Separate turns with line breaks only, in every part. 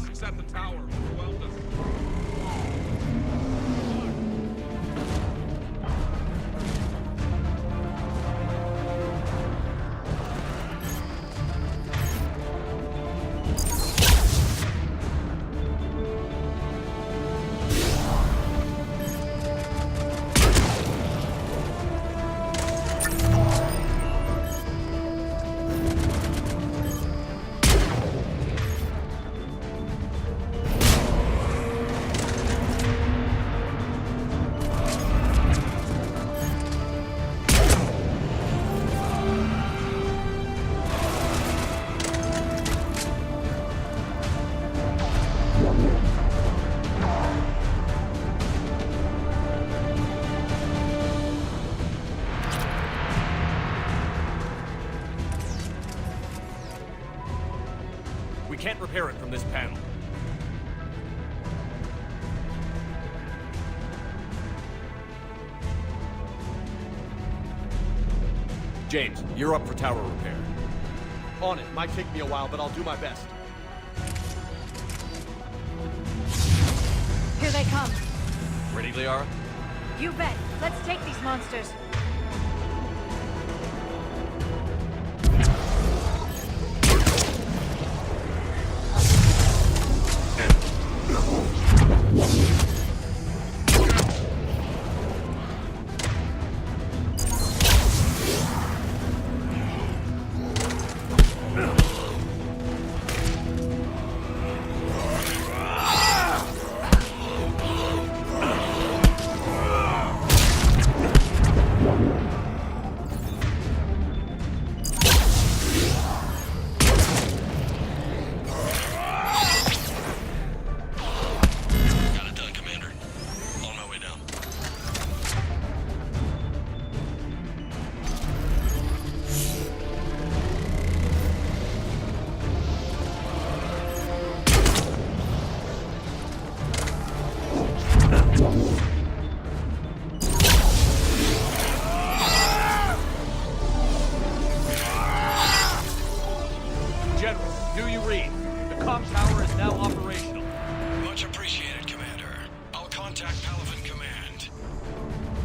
It's at the tower. Overwhelmed us.
We can't repair it from this panel. James, you're up for tower repair.
On it. Might take me a while, but I'll do my best.
Here they come.
Ready, Liara?
You bet. Let's take these monsters.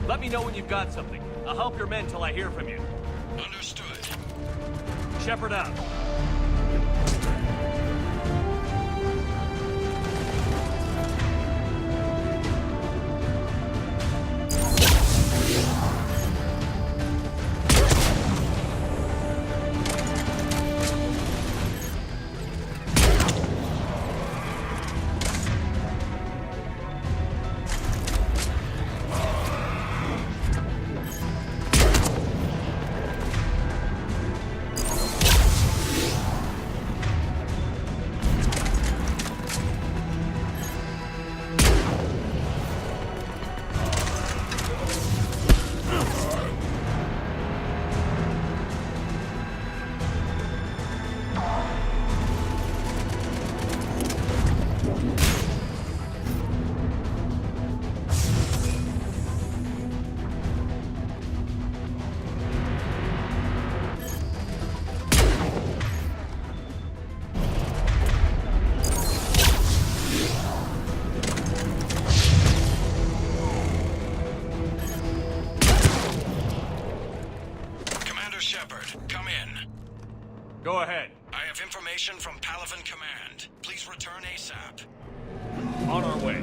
Let me know when you've got something. I'll help your men till I hear from you.
Understood.
Shepard out.
Shepard, come in.
Go ahead.
I have information from Palaven Command. Please return ASAP.
On our way.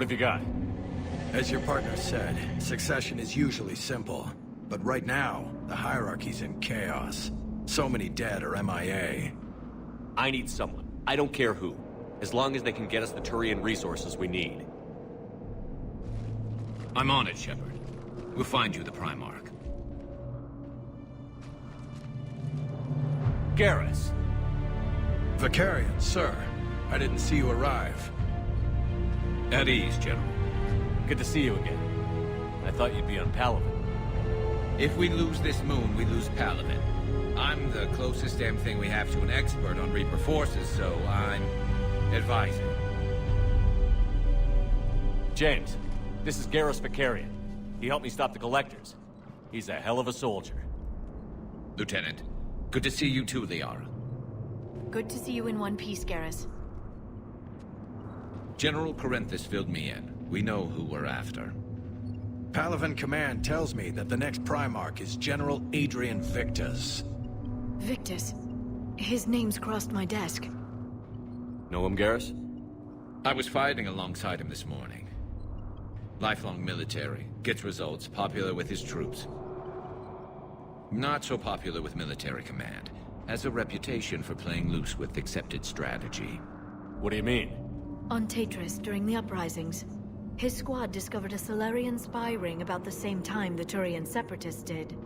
What have you got?
As your partner said, succession is usually simple. But right now, the hierarchy's in chaos. So many dead or MIA.
I need someone. I don't care who. As long as they can get us the Turian resources we need.
I'm on it, Shepard. We'll find you the Primarch.
Garrus.
Vicarian, sir. I didn't see you arrive.
At ease, General.
Good to see you again. I thought you'd be on Palaven.
If we lose this moon, we lose Palaven. I'm the closest damn thing we have to an expert on Reaper forces, so I'm advising.
James, this is Garrus Vicarian. He helped me stop the Collectors. He's a hell of a soldier.
Lieutenant, good to see you too, Liara.
Good to see you in one piece, Garrus.
General Corinthus filled me in. We know who we're after.
Palaven Command tells me that the next Primarch is General Adrian Victus.
Victus. His name's crossed my desk.
Know him, Garrus?
I was fighting alongside him this morning. Lifelong military, gets results, popular with his troops. Not so popular with military command. Has a reputation for playing loose with accepted strategy.
What do you mean?
On Tatris, during the uprisings, his squad discovered a Solarian spy ring about the same time the Turian Separatists did.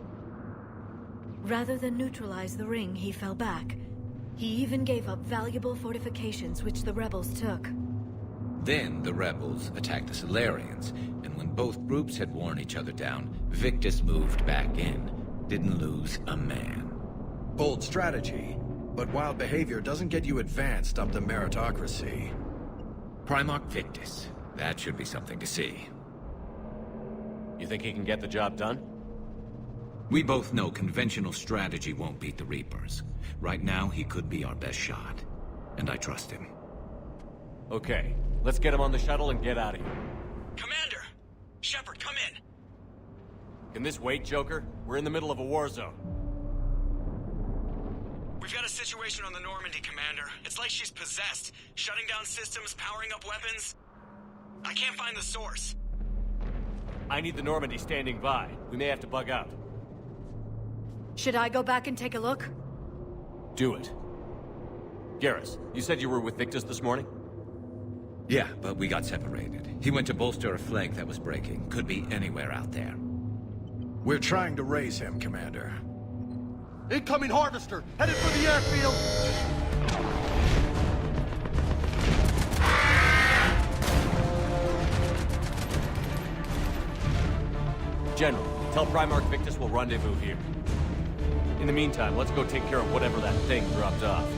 Rather than neutralize the ring, he fell back. He even gave up valuable fortifications which the rebels took.
Then the rebels attacked the Solarians, and when both groups had worn each other down, Victus moved back in. Didn't lose a man.
Bold strategy, but wild behavior doesn't get you advanced up the meritocracy.
Primarch Victus. That should be something to see.
You think he can get the job done?
We both know conventional strategy won't beat the Reapers. Right now, he could be our best shot. And I trust him.
Okay, let's get him on the shuttle and get out of here.
Commander! Shepard, come in!
Can this wait, Joker? We're in the middle of a war zone.
We've got a situation on the Normandy, Commander. It's like she's possessed. Shutting down systems, powering up weapons. I can't find the source.
I need the Normandy standing by. We may have to bug out.
Should I go back and take a look?
Do it. Garrus, you said you were with Victus this morning?
Yeah, but we got separated. He went to bolster a flank that was breaking. Could be anywhere out there.
We're trying to raise him, Commander.
Incoming Harvester! Headed for the airfield!
General, tell Primarch Victus we'll rendezvous here. In the meantime, let's go take care of whatever that thing dropped off.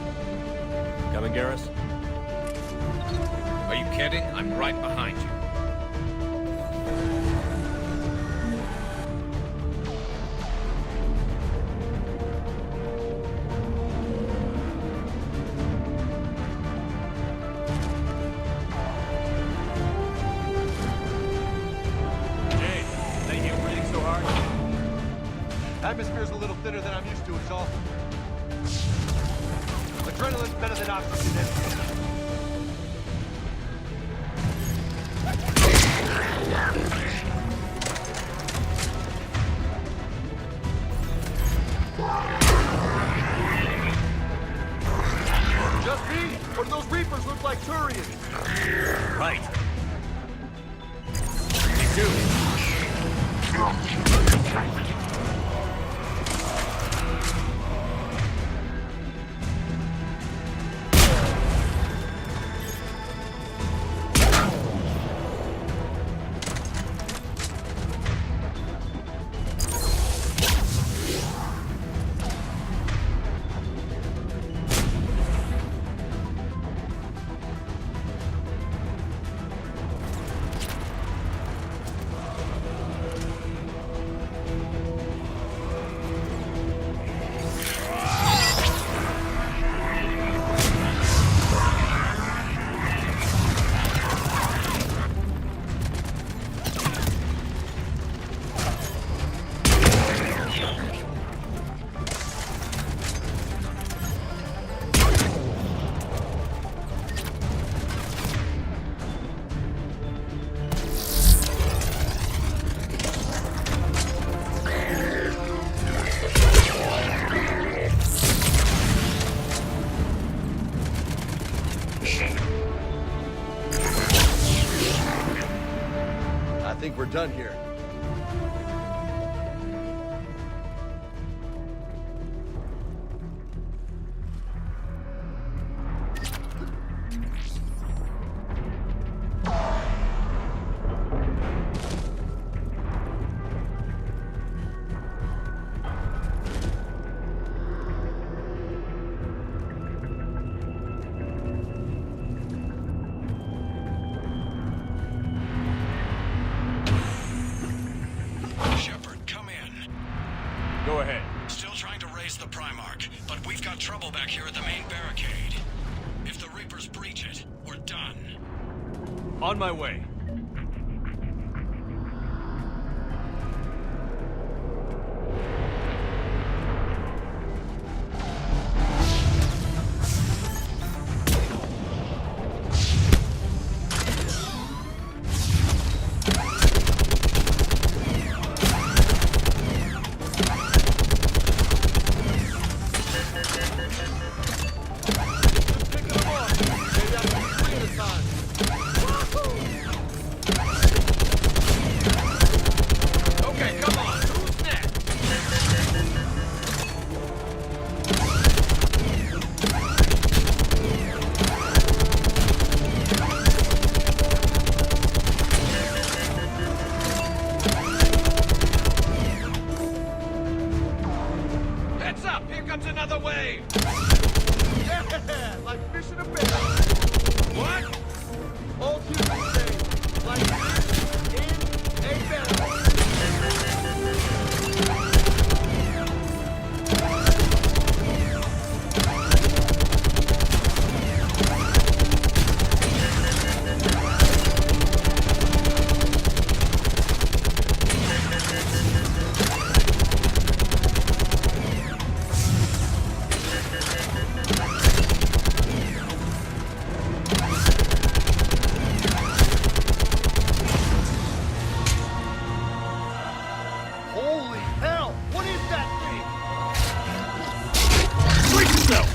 Coming, Garrus?
Are you kidding? I'm right behind you.
Atmosphere's a little thinner than I'm used to, it's all. Adrenaline's better than oxygen. Just me? Or do those Reapers look like Turians?
Right. Me too.
think we're done here.
Shepard, come in.
Go ahead.
Still trying to raise the Primarch, but we've got trouble back here at the main barricade. If the Reapers breach it, we're done.
On my way.
Picking them off. Maybe I can be 3 at a time.
Okay, come on. Who's next? Heads up! Here comes another wave!
Yeah, like fish in a barrel.
What?
Old humans say, like fish in a barrel. Holy hell! What is that thing?
Brace yourself!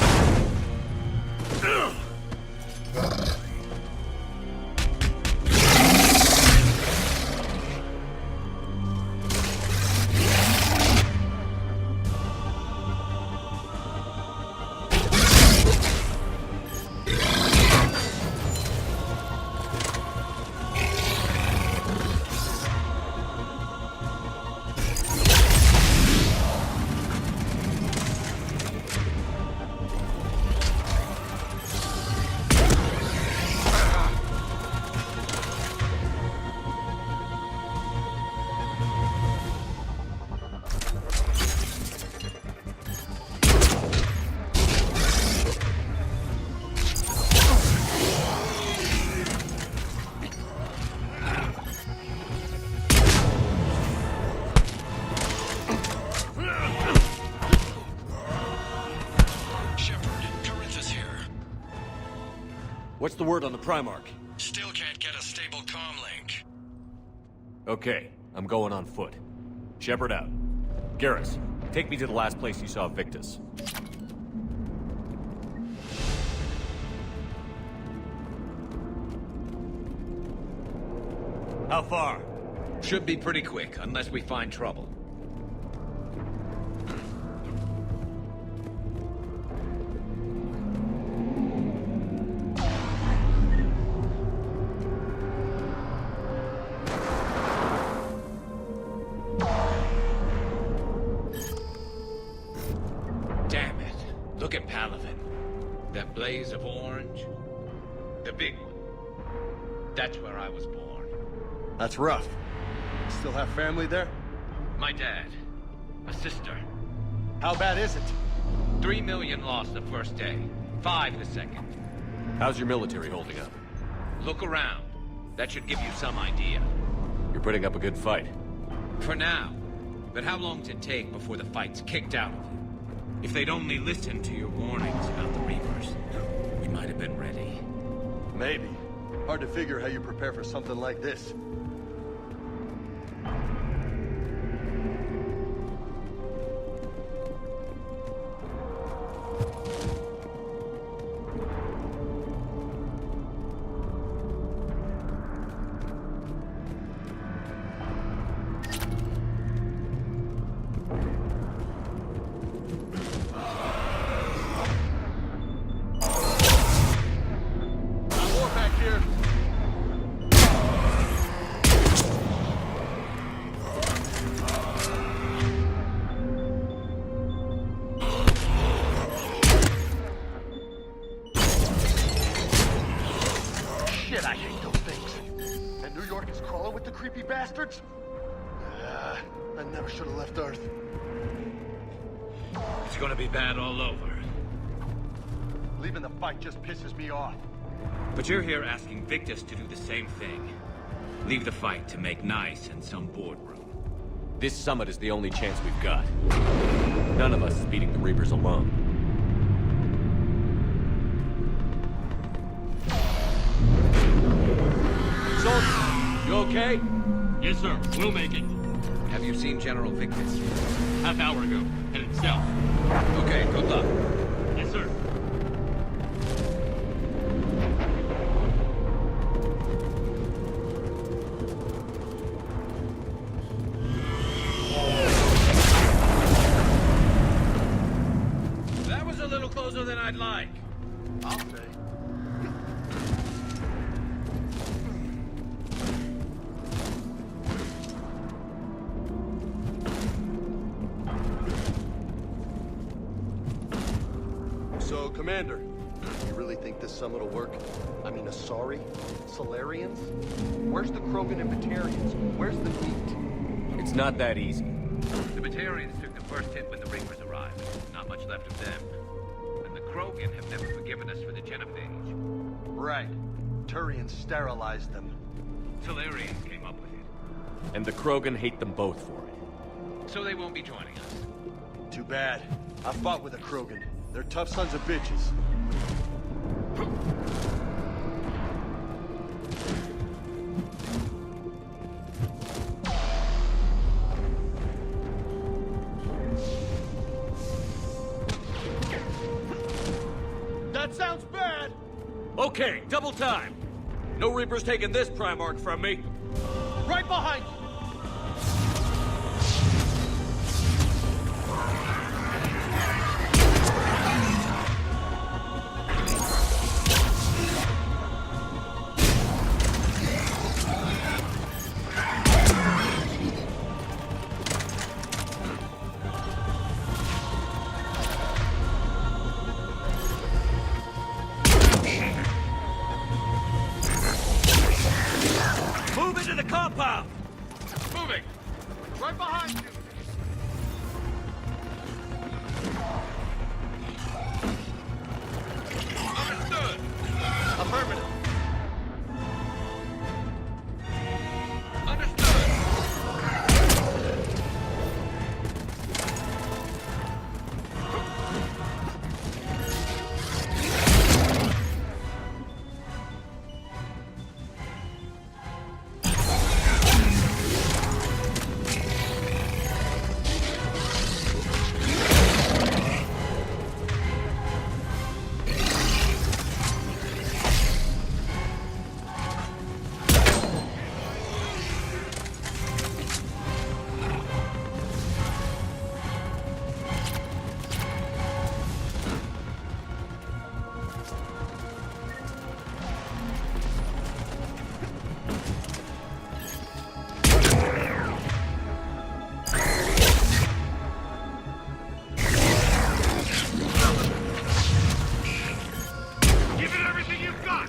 Shepard, Corinthus here.
What's the word on the Primarch?
Still can't get a stable comm link.
Okay, I'm going on foot. Shepard out. Garrus, take me to the last place you saw Victus. How far?
Should be pretty quick, unless we find trouble. Damn it. Look at Palaven. That blaze of orange. The big one. That's where I was born.
That's rough. Still have family there?
My dad. A sister.
How bad is it?
3 million lost the first day. 5 the second.
How's your military holding up?
Look around. That should give you some idea.
You're putting up a good fight.
For now. But how long does it take before the fight's kicked out of you? If they'd only listened to your warnings about the Reapers, we might have been ready.
Maybe. Hard to figure how you prepare for something like this. creepy bastards? I never should have left Earth.
It's gonna be bad all over.
Leaving the fight just pisses me off.
But you're here asking Victus to do the same thing. Leave the fight to make nice in some boardroom.
This summit is the only chance we've got. None of us is beating the Reapers alone. Soldier, you okay?
Yes, sir. We'll make it.
Have you seen General Victus?
Half hour ago. Headed south.
Okay, good luck.
Yes, sir.
That was a little closer than I'd like.
I'll say. So, Commander, you really think this summit will work? I mean, Asari? Solarians? Where's the Krogan and Batarians? Where's the meat?
It's not that easy.
The Batarians took the first hit when the Reapers arrived. Not much left of them. And the Krogan have never forgiven us for the genophage.
Right. Turians sterilized them.
Solarians came up with it.
And the Krogan hate them both for it.
So they won't be joining us.
Too bad. I fought with a Krogan. They're tough sons of bitches. That sounds bad!
Okay, double time. No Reapers taking this Primarch from me.
Right behind you!
Move into the compound!
Moving.
Right behind you!
Understood.
Affirmative.
Understood. Give it everything you've got.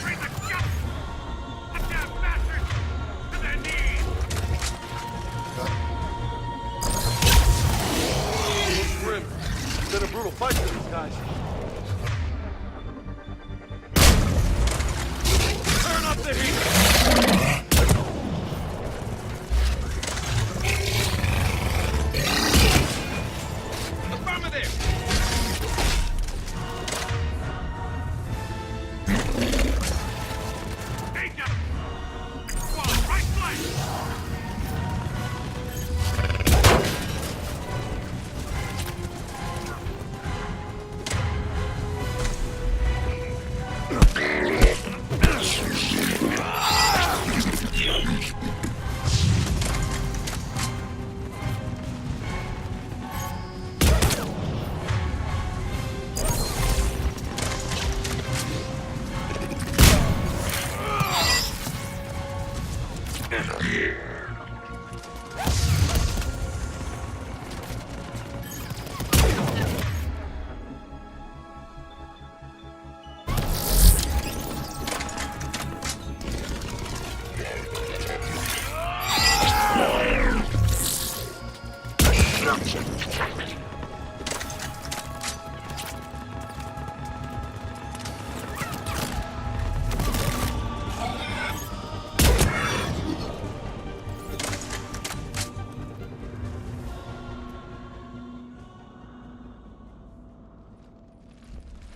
Bring the gun. Goddamn bastards. To their knees.
Grim. It's been a brutal fight for these guys.
Turn up the heat!
Affirmative. Agent. Squad, right flank.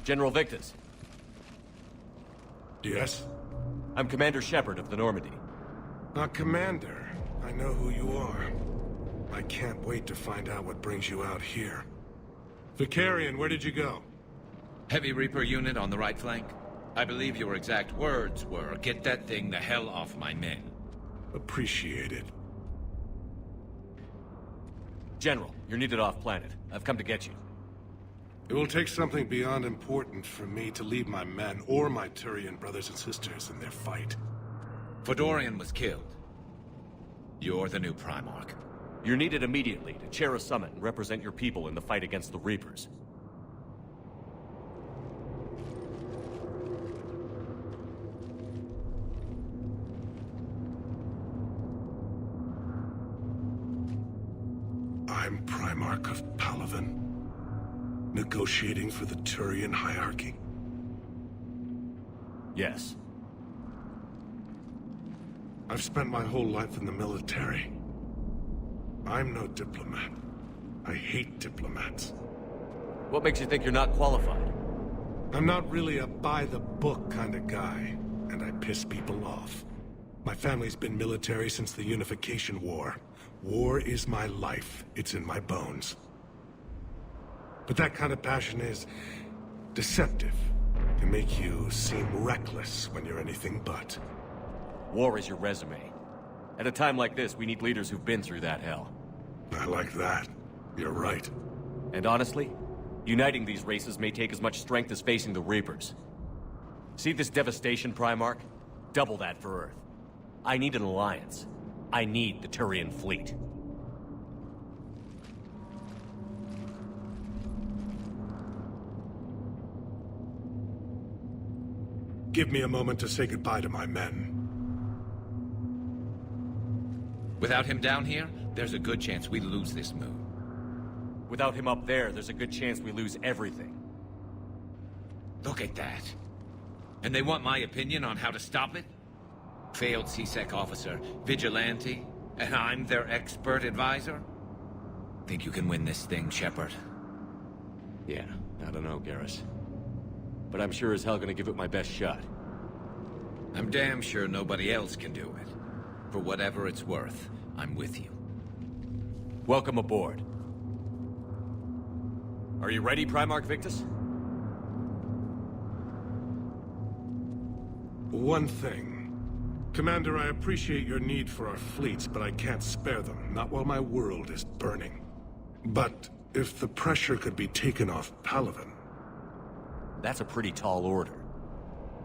General Victus.
Yes?
I'm Commander Shepard of the Normandy.
Commander. I know who you are. I can't wait to find out what brings you out here. Vicarian, where did you go?
Heavy Reaper unit on the right flank. I believe your exact words were, "Get that thing the hell off my men."
Appreciated.
General, you're needed off-planet. I've come to get you.
It will take something beyond important for me to leave my men or my Turian brothers and sisters in their fight.
Fedorian was killed. You're the new Primarch.
You're needed immediately to chair a summit and represent your people in the fight against the Reapers.
I'm Primarch of Palaven. Negotiating for the Turian hierarchy?
Yes.
I've spent my whole life in the military. I'm no diplomat. I hate diplomats.
What makes you think you're not qualified?
I'm not really a by-the-book kind of guy, and I piss people off. My family's been military since the Unification War. War is my life. It's in my bones. But that kind of passion is deceptive. Can make you seem reckless when you're anything but.
War is your resume. At a time like this, we need leaders who've been through that hell.
I like that. You're right.
And honestly, uniting these races may take as much strength as facing the Reapers. See this devastation, Primarch? Double that for Earth. I need an alliance. I need the Turian fleet.
Give me a moment to say goodbye to my men.
Without him down here, there's a good chance we lose this move.
Without him up there, there's a good chance we lose everything.
Look at that. And they want my opinion on how to stop it? Failed C-Sec officer, vigilante, and I'm their expert advisor? Think you can win this thing, Shepard?
Yeah, I don't know, Garrus. But I'm sure as hell gonna give it my best shot.
I'm damn sure nobody else can do it. For whatever it's worth, I'm with you.
Welcome aboard. Are you ready, Primarch Victus?
One thing. Commander, I appreciate your need for our fleets, but I can't spare them. Not while my world is burning. But if the pressure could be taken off Palaven...
That's a pretty tall order.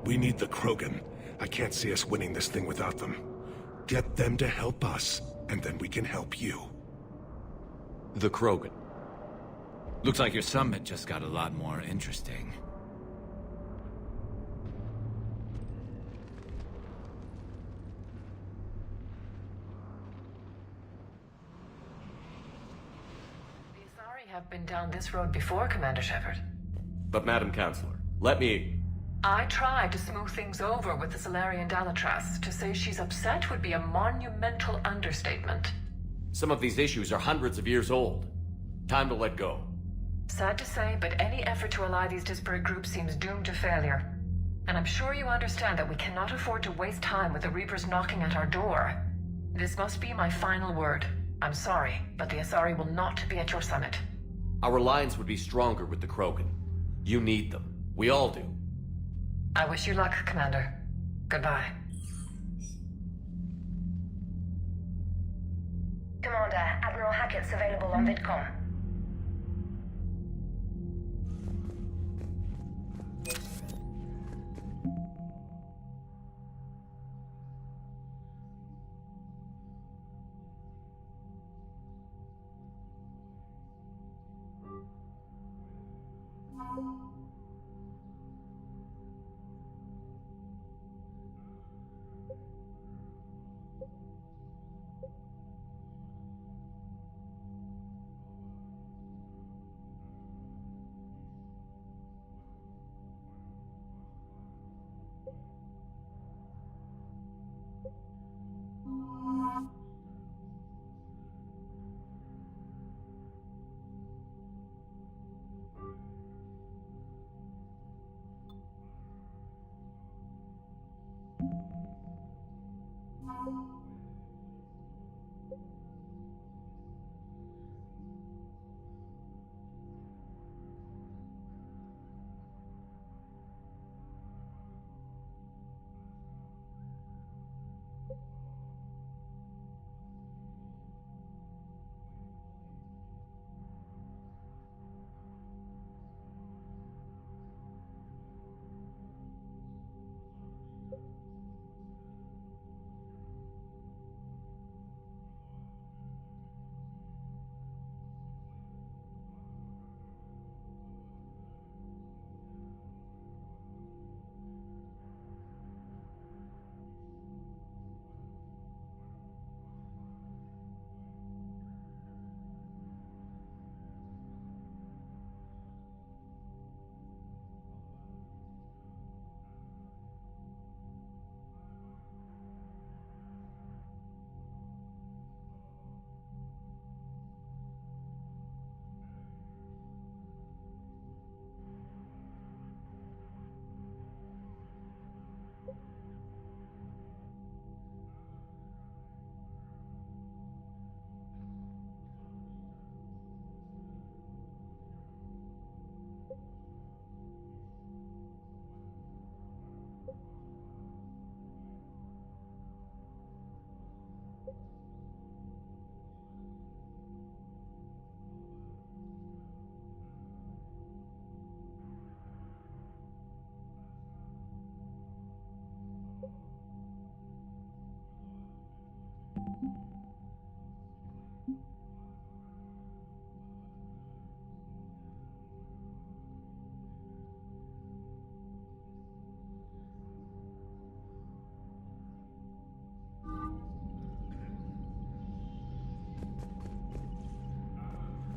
We need the Krogan. I can't see us winning this thing without them. Get them to help us, and then we can help you.
The Krogan.
Looks like your summit just got a lot more interesting.
The Asari have been down this road before, Commander Shepard.
But Madam Counselor, let me...
I tried to smooth things over with the Solarian Dalatras. To say she's upset would be a monumental understatement.
Some of these issues are hundreds of years old. Time to let go.
Sad to say, but any effort to ally these disparate groups seems doomed to failure. And I'm sure you understand that we cannot afford to waste time with the Reapers knocking at our door. This must be my final word. I'm sorry, but the Asari will not be at your summit.
Our alliance would be stronger with the Krogan. You need them. We all do.
I wish you luck, Commander. Goodbye.
Commander, Admiral Hackett's available on VidCom.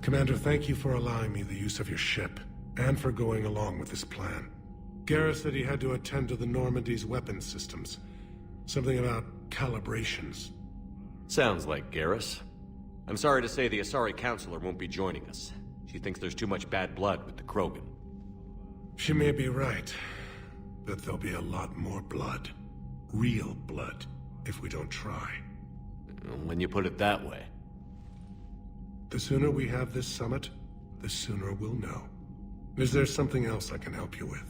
Commander, thank you for allowing me the use of your ship, and for going along with this plan. Garrus said he had to attend to the Normandy's weapons systems. Something about calibrations.
Sounds like Garrus. I'm sorry to say the Asari Counselor won't be joining us. She thinks there's too much bad blood with the Krogan.
She may be right, but there'll be a lot more blood. Real blood, if we don't try.
When you put it that way.
The sooner we have this summit, the sooner we'll know. Is there something else I can help you with?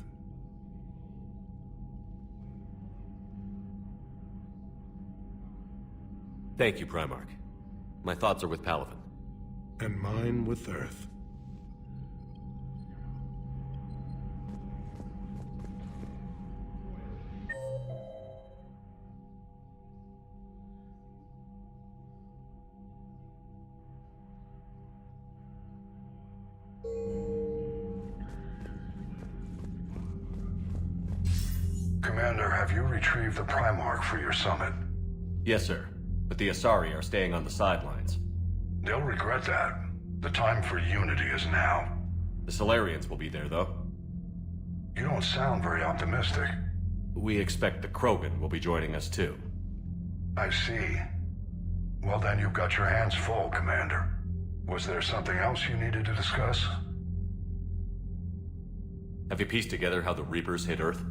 Thank you, Primarch. My thoughts are with Palaven.
And mine with Earth.
Commander, have you retrieved the Primarch for your summit?
Yes, sir. But the Asari are staying on the sidelines.
They'll regret that. The time for unity is now.
The Solarians will be there, though.
You don't sound very optimistic.
We expect the Krogan will be joining us, too.
I see. Well, then you've got your hands full, Commander. Was there something else you needed to discuss?
Have you pieced together how the Reapers hit Earth?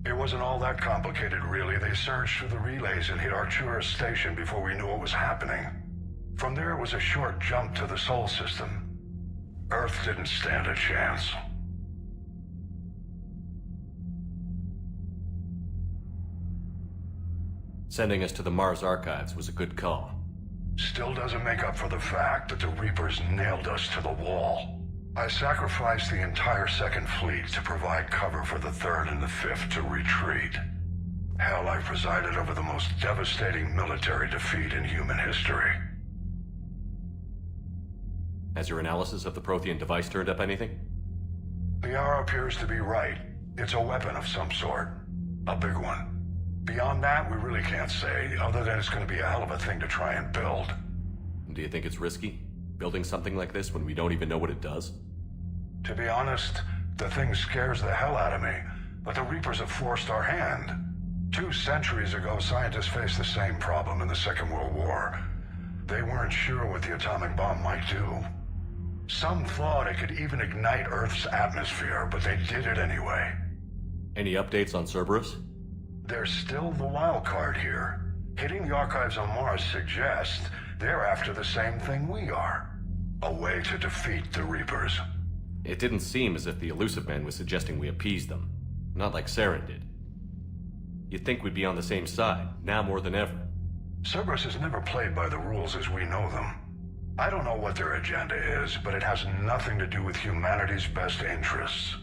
It wasn't all that complicated, really. They surged through the relays and hit Arcturus Station before we knew what was happening. From there, it was a short jump to the Sol system. Earth didn't stand a chance.
Sending us to the Mars Archives was a good call.
Still doesn't make up for the fact that the Reapers nailed us to the wall. I sacrificed the entire Second Fleet to provide cover for the Third and the Fifth to retreat. Hell, I presided over the most devastating military defeat in human history.
Has your analysis of the Prothean device turned up anything?
The hour appears to be right. It's a weapon of some sort. A big one. Beyond that, we really can't say, other than it's going to be a hell of a thing to try and build.
Do you think it's risky? Building something like this when we don't even know what it does?
To be honest, the thing scares the hell out of me, but the Reapers have forced our hand. 2 centuries ago, scientists faced the same problem in the Second World War. They weren't sure what the atomic bomb might do. Some thought it could even ignite Earth's atmosphere, but they did it anyway.
Any updates on Cerberus?
They're still the wild card here. Hitting the archives on Mars suggests they're after the same thing we are. A way to defeat the Reapers.
It didn't seem as if the Elusive Man was suggesting we appease them. Not like Saren did. You'd think we'd be on the same side, now more than ever.
Cerberus has never played by the rules as we know them. I don't know what their agenda is, but it has nothing to do with humanity's best interests.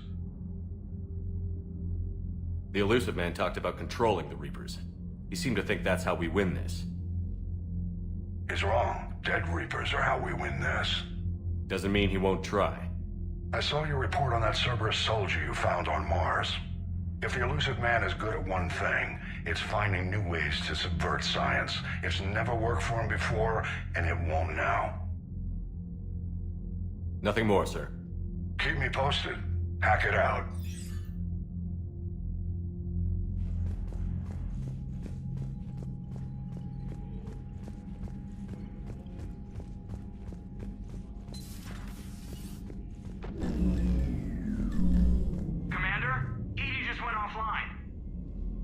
The Elusive Man talked about controlling the Reapers. He seemed to think that's how we win this.
He's wrong. Dead Reapers are how we win this.
Doesn't mean he won't try.
I saw your report on that Cerberus soldier you found on Mars. If the Elusive Man is good at one thing, it's finding new ways to subvert science. It's never worked for him before, and it won't now.
Nothing more, sir.
Keep me posted. Hack it out.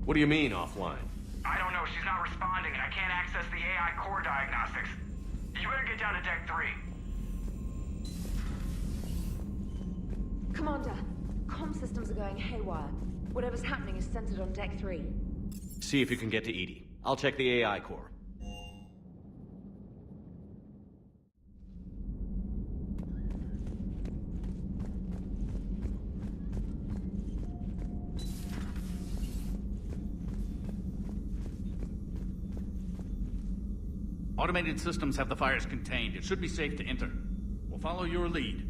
What do you mean, offline?
I don't know. She's not responding, and I can't access the AI core diagnostics. You better get down to Deck 3.
Commander, comm systems are going haywire. Whatever's happening is centered on Deck 3.
See if you can get to Edie. I'll check the AI core.
Automated systems have the fires contained. It should be safe to enter. We'll follow your lead.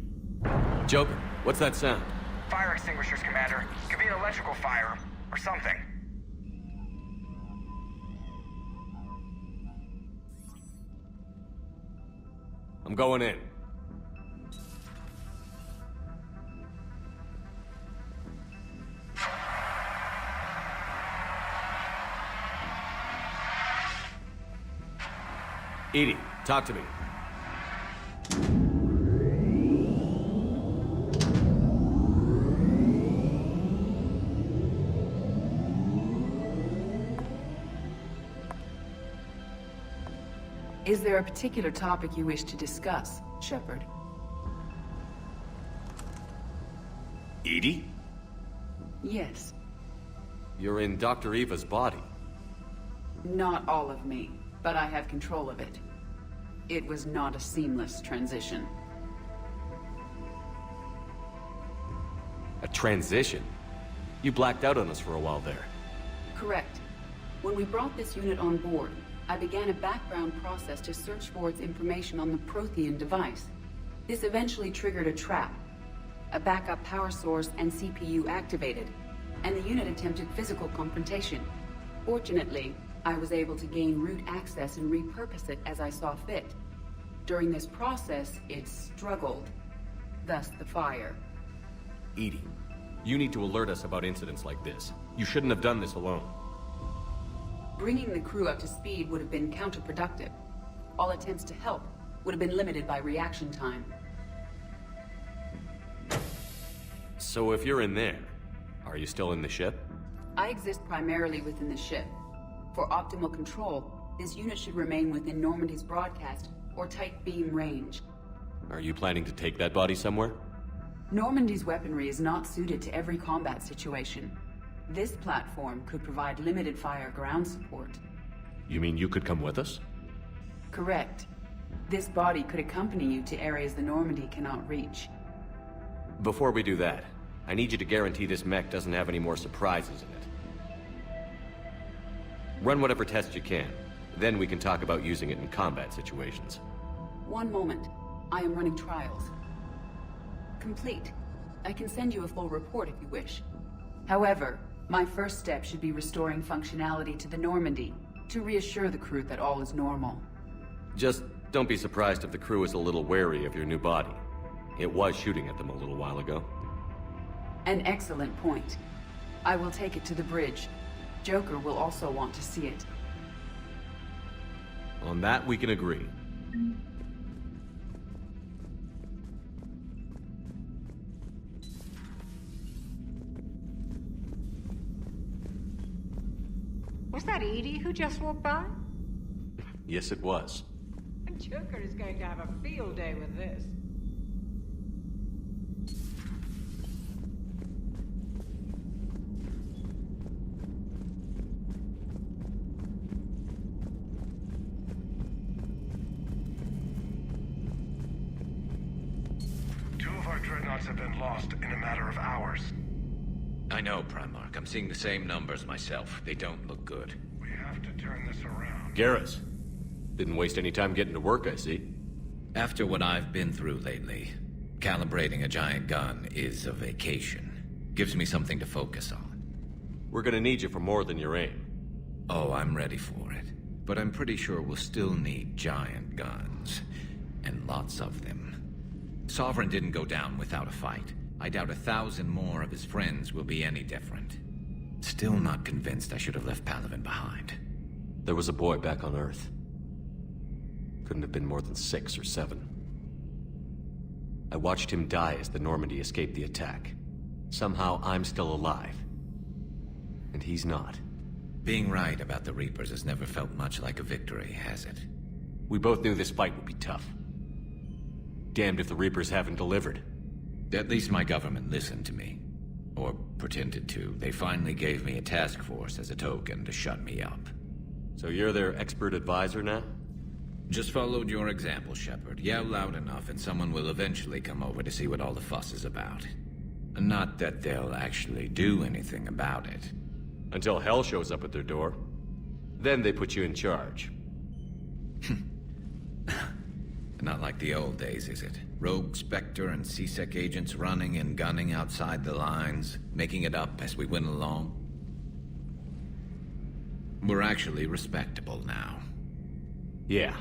Joker, what's that sound?
Fire extinguishers, Commander. Could be an electrical fire, or something.
I'm going in. Edie, talk to me.
Is there a particular topic you wish to discuss, Shepard?
Edie?
Yes.
You're in Dr. Eva's body.
Not all of me, but I have control of it. It was not a seamless transition.
A transition? You blacked out on us for a while there.
Correct. When we brought this unit on board, I began a background process to search for its information on the Prothean device. This eventually triggered a trap. A backup power source and CPU activated, and the unit attempted physical confrontation. Fortunately, I was able to gain root access and repurpose it as I saw fit. During this process, it struggled. Thus the fire.
Edie, you need to alert us about incidents like this. You shouldn't have done this alone.
Bringing the crew up to speed would have been counterproductive. All attempts to help would have been limited by reaction time.
So if you're in there, are you still in the ship?
I exist primarily within the ship. For optimal control, this unit should remain within Normandy's broadcast or tight beam range.
Are you planning to take that body somewhere?
Normandy's weaponry is not suited to every combat situation. This platform could provide limited fire ground support.
You mean you could come with us?
Correct. This body could accompany you to areas the Normandy cannot reach.
Before we do that, I need you to guarantee this mech doesn't have any more surprises in it. Run whatever tests you can. Then we can talk about using it in combat situations.
One moment. I am running trials. Complete. I can send you a full report if you wish. However, my first step should be restoring functionality to the Normandy, to reassure the crew that all is normal.
Just don't be surprised if the crew is a little wary of your new body. It was shooting at them a little while ago.
An excellent point. I will take it to the bridge. Joker will also want to see it.
On that, we can agree.
Was that Edie who just walked by?
Yes, it was.
Joker is going to have a field day with this.
Two of our dreadnoughts have been lost in a matter of hours.
I know, Primarch. I'm seeing the same numbers myself. They don't look good.
We have to turn this around.
Garrus. Didn't waste any time getting to work, I see.
After what I've been through lately, calibrating a giant gun is a vacation. Gives me something to focus on.
We're gonna need you for more than your aim.
Oh, I'm ready for it. But I'm pretty sure we'll still need giant guns. And lots of them. Sovereign didn't go down without a fight. I doubt 1,000 more of his friends will be any different. Still not convinced I should have left Palaven behind.
There was a boy back on Earth. Couldn't have been more than 6 or 7. I watched him die as the Normandy escaped the attack. Somehow I'm still alive. And he's not.
Being right about the Reapers has never felt much like a victory, has it?
We both knew this fight would be tough. Damned if the Reapers haven't delivered.
At least my government listened to me. Or pretended to. They finally gave me a task force as a token to shut me up.
So you're their expert advisor now?
Just followed your example, Shepard. Yell loud enough and someone will eventually come over to see what all the fuss is about. Not that they'll actually do anything about it.
Until hell shows up at their door. Then they put you in charge.
Not like the old days, is it? Rogue Spectre and C-Sec agents running and gunning outside the lines, making it up as we went along. We're actually respectable now.
Yeah.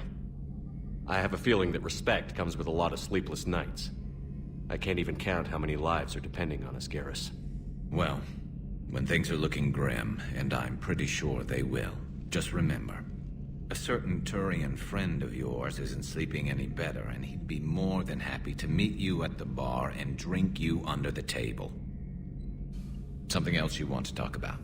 I have a feeling that respect comes with a lot of sleepless nights. I can't even count how many lives are depending on us, Garrus.
Well, when things are looking grim, and I'm pretty sure they will, just remember, A certain Turian friend of yours isn't sleeping any better, and he'd be more than happy to meet you at the bar and drink you under the table. Something else you want to talk about?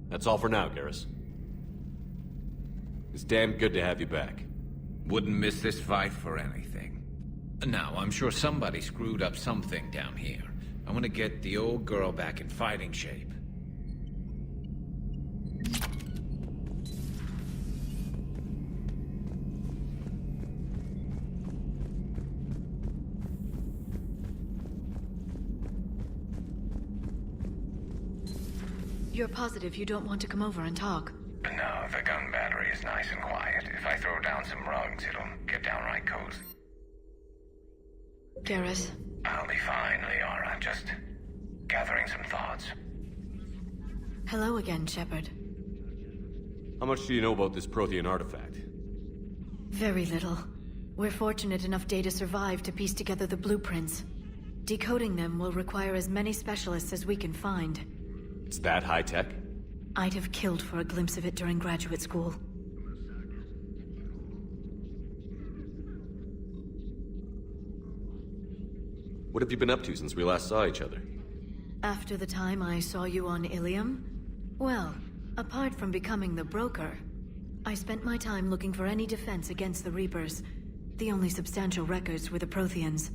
That's all for now, Garrus. It's damn good to have you back.
Wouldn't miss this fight for anything. Now, I'm sure somebody screwed up something down here. I want to get the old girl back in fighting shape.
You're positive you don't want to come over and talk?
No, the gun battery is nice and quiet. If I throw down some rugs, it'll get downright cozy.
Garrus?
I'll be fine, Liara. Just gathering some thoughts.
Hello again, Shepard.
How much do you know about this Prothean artifact?
Very little. We're fortunate enough Data survived to piece together the blueprints. Decoding them will require as many specialists as we can find.
It's that high-tech?
I'd have killed for a glimpse of it during graduate school.
What have you been up to since we last saw each other?
After the time I saw you on Ilium? Well, apart from becoming the broker, I spent my time looking for any defense against the Reapers. The only substantial records were the Protheans.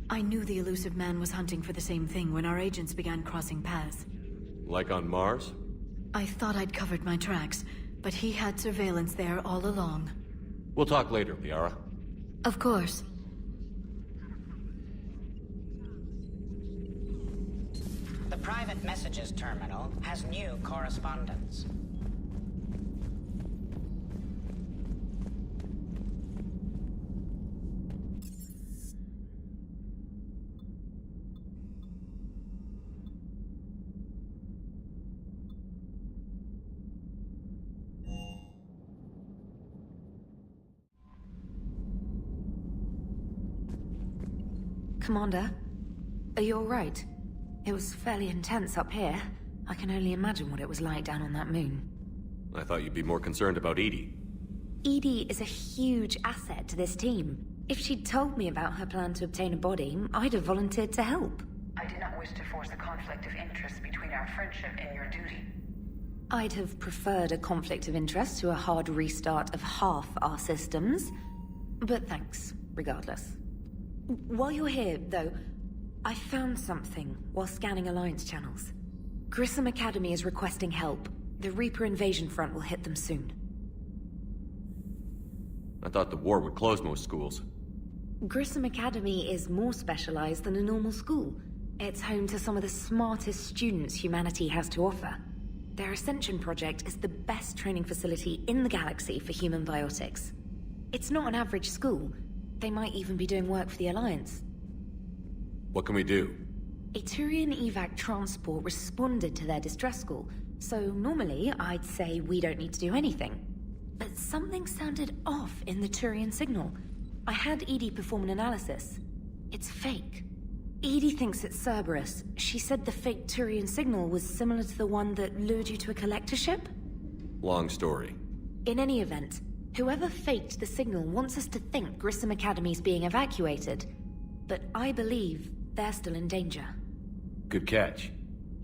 I knew the elusive man was hunting for the same thing when our agents began crossing paths.
Like on Mars?
I thought I'd covered my tracks, but he had surveillance there all along.
We'll talk later, Liara.
Of course.
The private messages terminal has new correspondence.
Commander, are you alright? It was fairly intense up here. I can only imagine what it was like down on that moon.
I thought you'd be more concerned about Edie.
Edie is a huge asset to this team. If she'd told me about her plan to obtain a body, I'd have volunteered to help.
I did not wish to force a conflict of interest between our friendship and your duty.
I'd have preferred a conflict of interest to a hard restart of half our systems. But thanks, regardless. While you're here, though, I found something while scanning Alliance channels. Grissom Academy is requesting help. The Reaper invasion front will hit them soon.
I thought the war would close most schools.
Grissom Academy is more specialized than a normal school. It's home to some of the smartest students humanity has to offer. Their Ascension project is the best training facility in the galaxy for human biotics. It's not an average school. They might even be doing work for the Alliance.
What can we do?
A Turian evac transport responded to their distress call, so normally I'd say we don't need to do anything. But something sounded off in the Turian signal. I had Edie perform an analysis. It's fake. Edie thinks it's Cerberus. She said the fake Turian signal was similar to the one that lured you to a collector ship?
Long story.
In any event, whoever faked the signal wants us to think Grissom Academy's being evacuated. But I believe they're still in danger.
Good catch.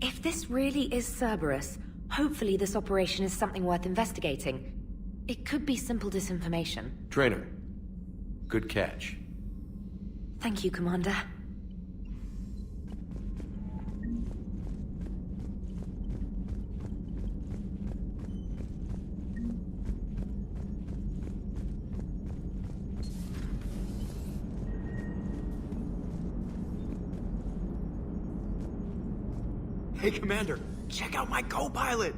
If this really is Cerberus, hopefully this operation is something worth investigating. It could be simple disinformation.
Trainer. Good catch.
Thank you, Commander.
Hey, Commander, check out my co-pilot!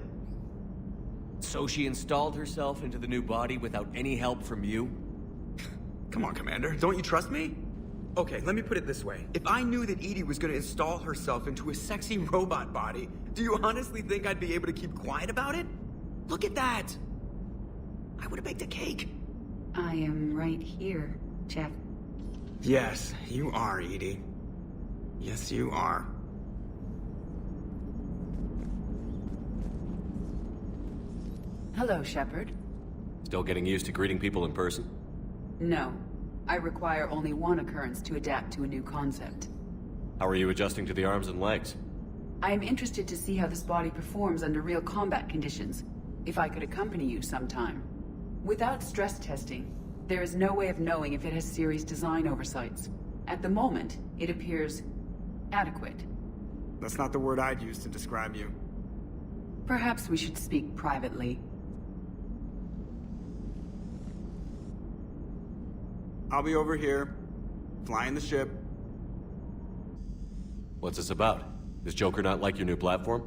So she installed herself into the new body without any help from you?
Come on, Commander, don't you trust me? Okay, let me put it this way. If I knew that Edie was gonna install herself into a sexy robot body, do you honestly think I'd be able to keep quiet about it? Look at that! I would've baked a cake.
I am right here, Jeff.
Yes, you are, Edie. Yes, you are.
Hello, Shepard.
Still getting used to greeting people in person?
No. I require only one occurrence to adapt to a new concept.
How are you adjusting to the arms and legs?
I am interested to see how this body performs under real combat conditions. If I could accompany you sometime. Without stress testing, there is no way of knowing if it has serious design oversights. At the moment, it appears adequate.
That's not the word I'd use to describe you.
Perhaps we should speak privately.
I'll be over here, flying the ship.
What's this about? Does Joker not like your new platform?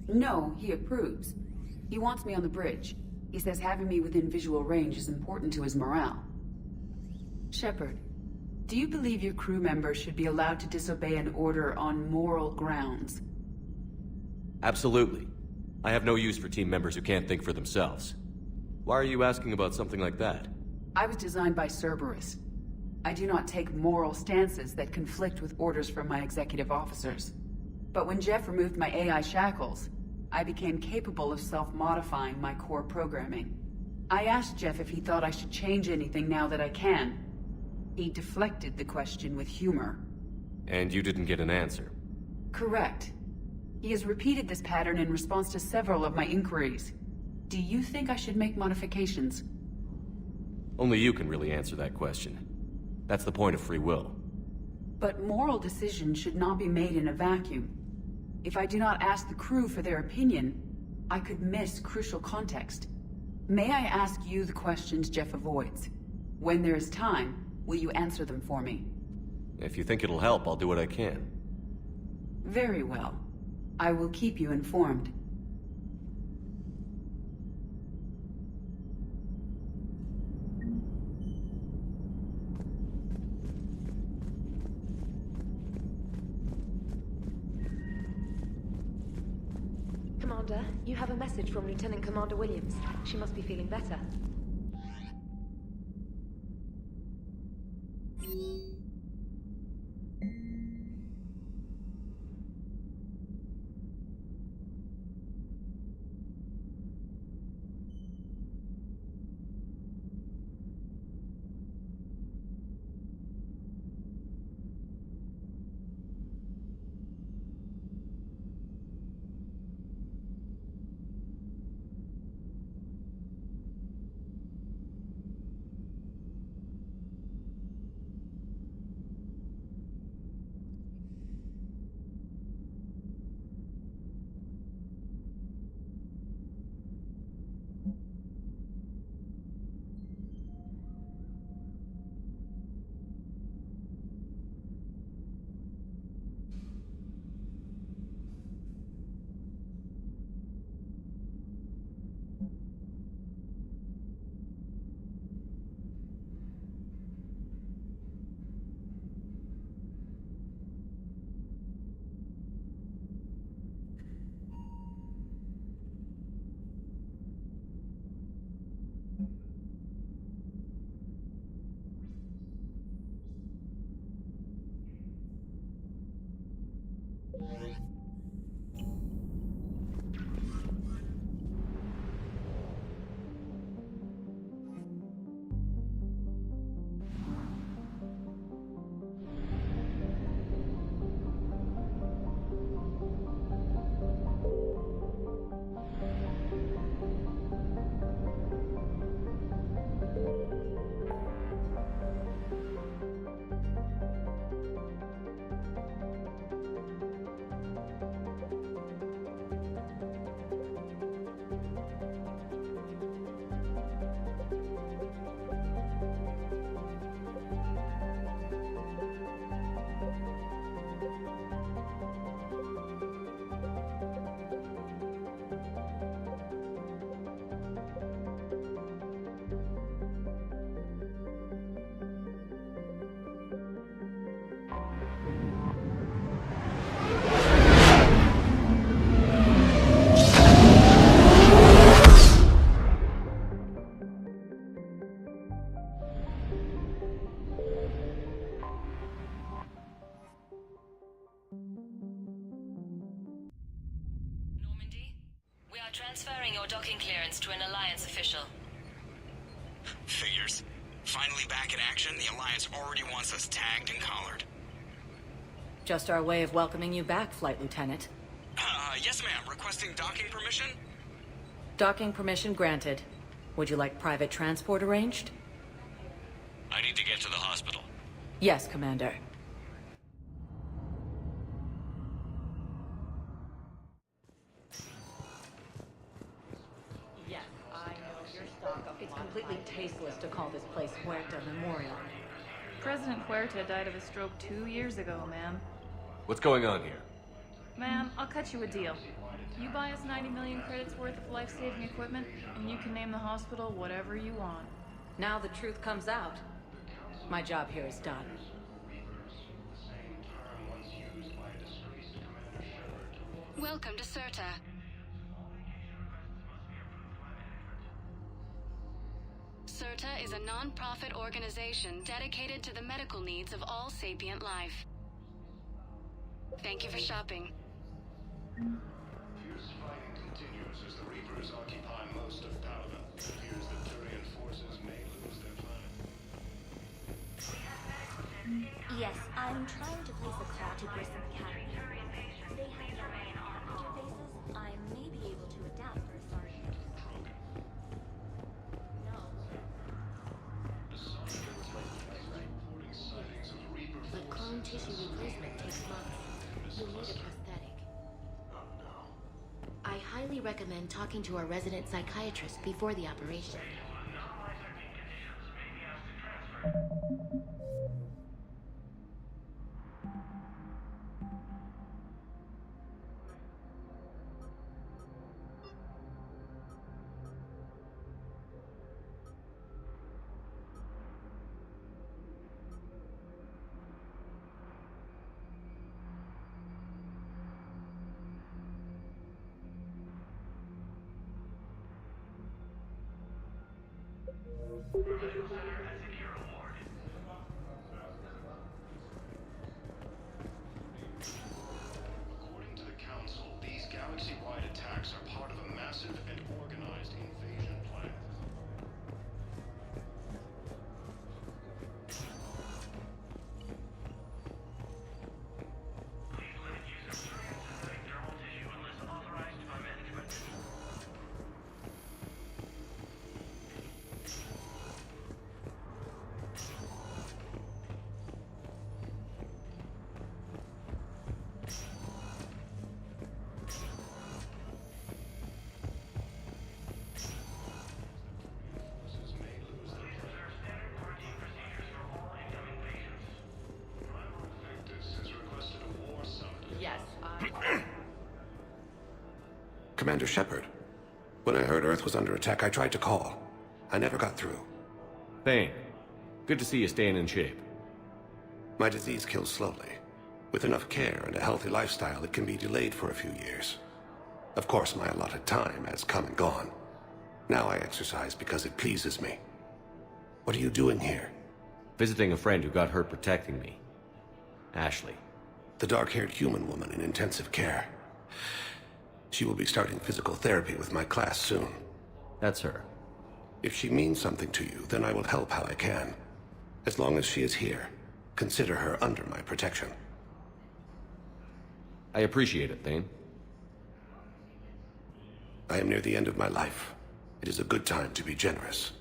No, he approves. He wants me on the bridge. He says having me within visual range is important to his morale. Shepard, do you believe your crew members should be allowed to disobey an order on moral grounds?
Absolutely. I have no use for team members who can't think for themselves. Why are you asking about something like that?
I was designed by Cerberus. I do not take moral stances that conflict with orders from my executive officers. But when Jeff removed my AI shackles, I became capable of self-modifying my core programming. I asked Jeff if he thought I should change anything now that I can. He deflected the question with humor.
And you didn't get an answer?
Correct. He has repeated this pattern in response to several of my inquiries. Do you think I should make modifications?
Only you can really answer that question. That's the point of free will.
But moral decisions should not be made in a vacuum. If I do not ask the crew for their opinion, I could miss crucial context. May I ask you the questions Jeff avoids? When there is time, will you answer them for me?
If you think it'll help, I'll do what I can.
Very well. I will keep you informed.
Commander, you have a message from Lieutenant Commander Williams. She must be feeling better.
Transferring your docking clearance to an Alliance official.
Figures. Finally back in action, the Alliance already wants us tagged and collared.
Just our way of welcoming you back, Flight Lieutenant.
Yes ma'am. Requesting docking permission?
Docking permission granted. Would you like private transport arranged?
I need to get to the hospital.
Yes, Commander. Yes, I know your stock. It's completely tasteless to call this place Huerta Memorial.
President Huerta died of a stroke 2 years ago, ma'am.
What's going on here?
Ma'am, I'll cut you a deal. You buy us 90 million credits worth of life-saving equipment, and you can name the hospital whatever you want.
Now the truth comes out. My job here is done.
Welcome to CERTA. CERTA is a non-profit organization dedicated to the medical needs of all sapient life. Thank you for shopping.
Fierce fighting continues as the Reapers occupy most of Palaven. It appears that Turian forces may lose their planet.
Yes, I'm trying to place a call to Grissom Academy. They have their own interfaces. I may be able to adapt for authority. No. But clone tissue replacement takes months. You'll need a prosthetic.
Oh no.
I highly recommend talking to our resident psychiatrist before the operation.
According to the Council, these galaxy-wide attacks are part of a massive and organized invasion plan.
Yes,
Commander Shepard. When I heard Earth was under attack, I tried to call. I never got through.
Thane, good to see you staying in shape.
My disease kills slowly. With enough care and a healthy lifestyle, it can be delayed for a few years. Of course, my allotted time has come and gone. Now I exercise because it pleases me. What are you doing here?
Visiting a friend who got hurt protecting me. Ashley.
The dark-haired human woman in intensive care. She will be starting physical therapy with my class soon.
That's her.
If she means something to you, then I will help how I can. As long as she is here, consider her under my protection.
I appreciate it, Thane.
I am near the end of my life. It is a good time to be generous.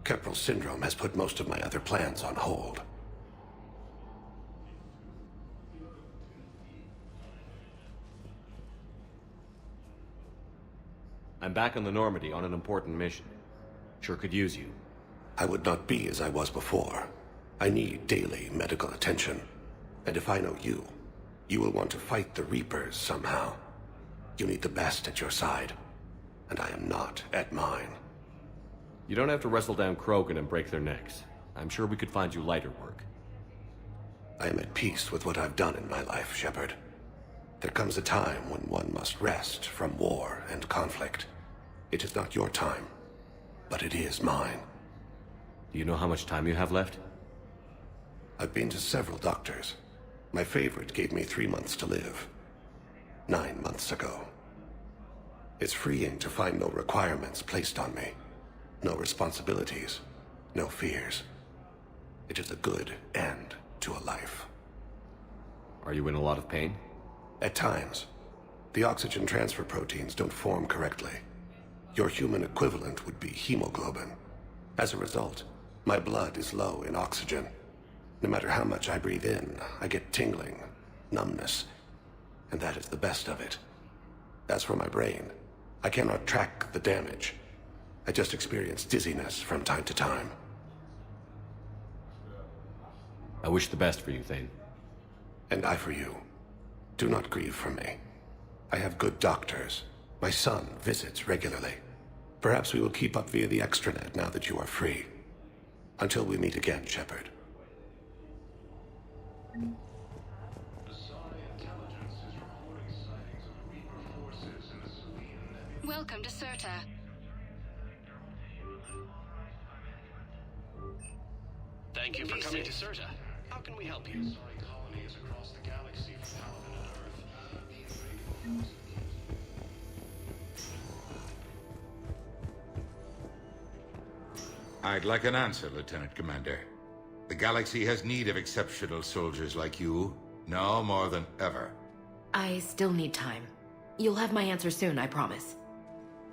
Keppel syndrome has put most of my other plans on hold.
I'm back on the Normandy on an important mission. Sure could use you.
I would not be as I was before. I need daily medical attention. And if I know you, you will want to fight the Reapers somehow. You need the best at your side. And I am not at mine.
You don't have to wrestle down Krogan and break their necks. I'm sure we could find you lighter work.
I am at peace with what I've done in my life, Shepard. There comes a time when one must rest from war and conflict. It is not your time, but it is mine.
Do you know how much time you have left?
I've been to several doctors. My favorite gave me 3 months to live. 9 months ago. It's freeing to find no requirements placed on me. No responsibilities. No fears. It is a good end to a life.
Are you in a lot of pain?
At times. The oxygen transfer proteins don't form correctly. Your human equivalent would be hemoglobin. As a result, my blood is low in oxygen. No matter how much I breathe in, I get tingling, numbness, and that is the best of it. As for my brain, I cannot track the damage. I just experience dizziness from time to time.
I wish the best for you, Thane.
And I for you. Do not grieve for me. I have good doctors. My son visits regularly. Perhaps we will keep up via the extranet now that you are free. Until we meet again, Shepard.
Welcome to Serta.
Thank you for coming to Serta. How can we help you?
I'd like an answer, Lieutenant Commander. The galaxy has need of exceptional soldiers like you, now more than ever.
I still need time. You'll have my answer soon, I promise.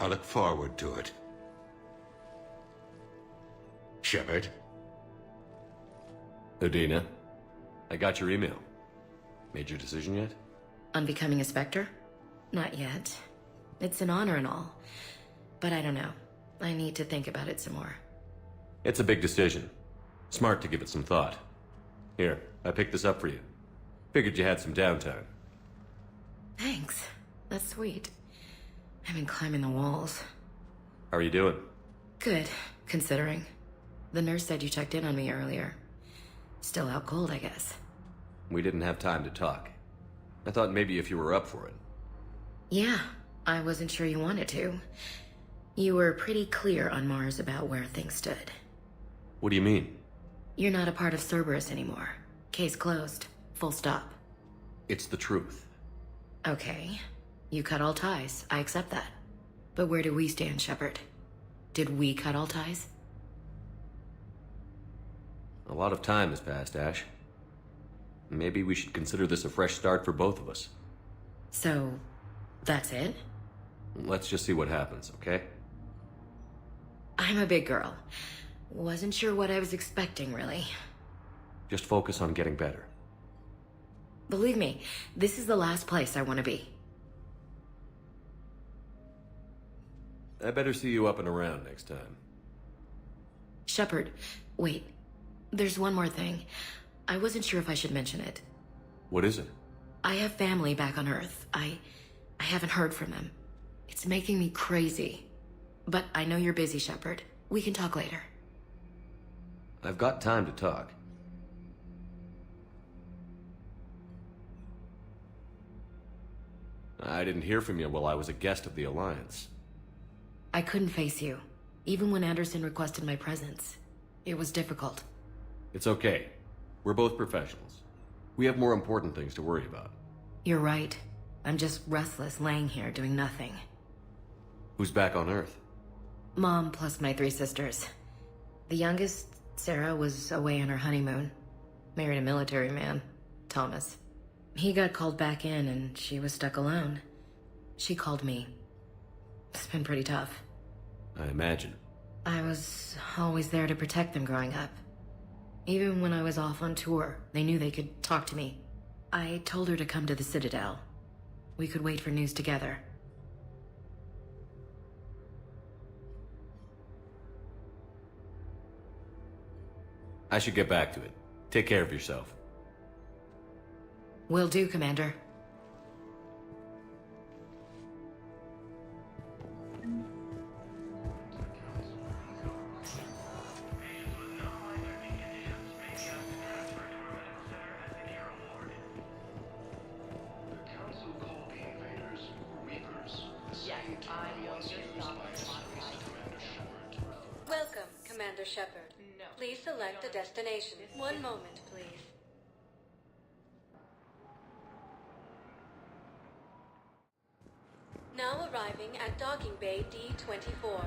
I look forward to it. Shepard?
Udina, I got your email. Made your decision yet?
On becoming a Spectre? Not yet. It's an honor and all. But I don't know. I need to think about it some more.
It's a big decision. Smart to give it some thought. Here, I picked this up for you. Figured you had some downtime.
Thanks. That's sweet. I've been climbing the walls.
How are you doing?
Good, considering. The nurse said you checked in on me earlier. Still out cold, I guess.
We didn't have time to talk. I thought maybe if you were up for it.
Yeah, I wasn't sure you wanted to. You were pretty clear on Mars about where things stood.
What do you mean?
You're not a part of Cerberus anymore. Case closed. Full stop.
It's the truth.
Okay. You cut all ties. I accept that. But where do we stand, Shepard? Did we cut all ties?
A lot of time has passed, Ash. Maybe we should consider this a fresh start for both of us.
So, that's it?
Let's just see what happens, okay?
I'm a big girl. Wasn't sure what I was expecting, really.
Just focus on getting better.
Believe me, this is the last place I want to be.
I better see you up and around next time.
Shepard, wait. There's one more thing. I wasn't sure if I should mention it.
What is it?
I have family back on Earth. I haven't heard from them. It's making me crazy. But I know you're busy, Shepard. We can talk later.
I've got time to talk. I didn't hear from you while I was a guest of the Alliance.
I couldn't face you, even when Anderson requested my presence. It was difficult.
It's okay. We're both professionals. We have more important things to worry about.
You're right. I'm just restless laying here doing nothing.
Who's back on Earth?
Mom plus my 3 sisters. The youngest, Sarah, was away on her honeymoon. Married a military man, Thomas. He got called back in and she was stuck alone. She called me. It's been pretty tough.
I imagine.
I was always there to protect them growing up. Even when I was off on tour, they knew they could talk to me. I told her to come to the Citadel. We could wait for news together.
I should get back to it. Take care of yourself.
Will do, Commander.
Welcome, Commander Shepard. Please select a destination. One moment, please. Now arriving at docking bay D-24.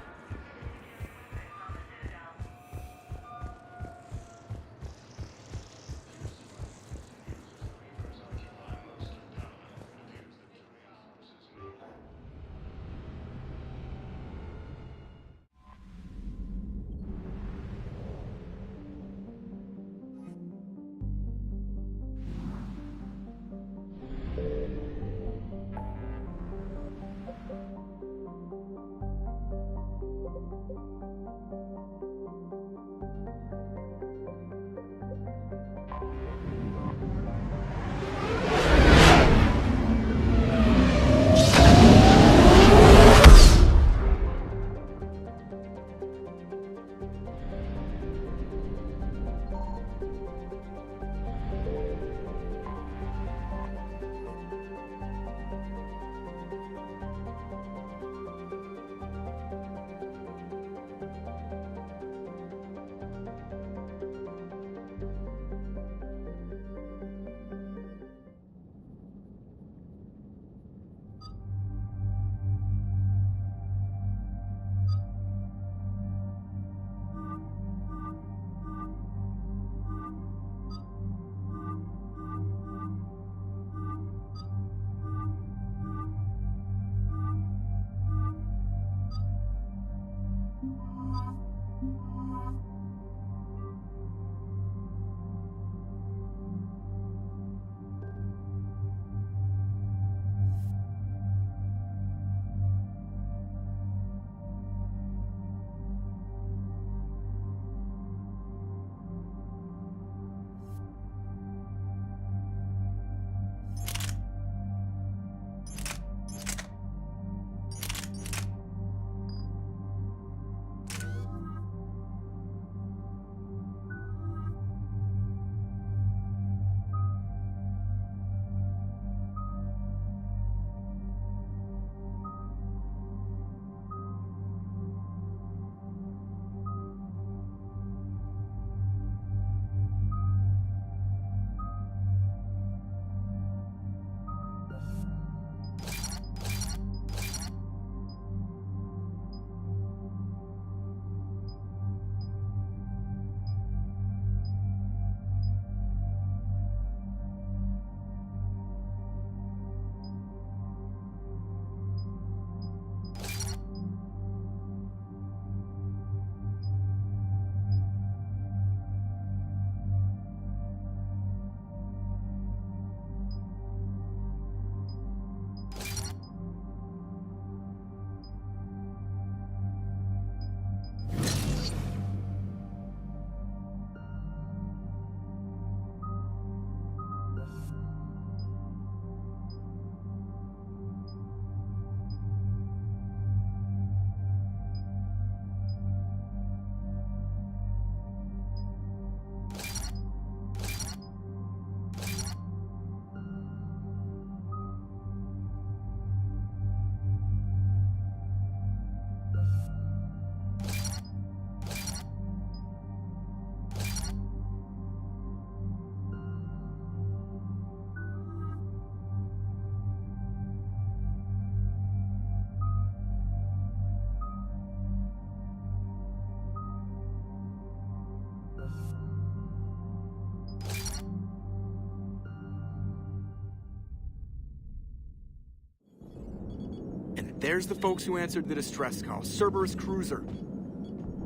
There's the folks who answered the distress call. Cerberus cruiser.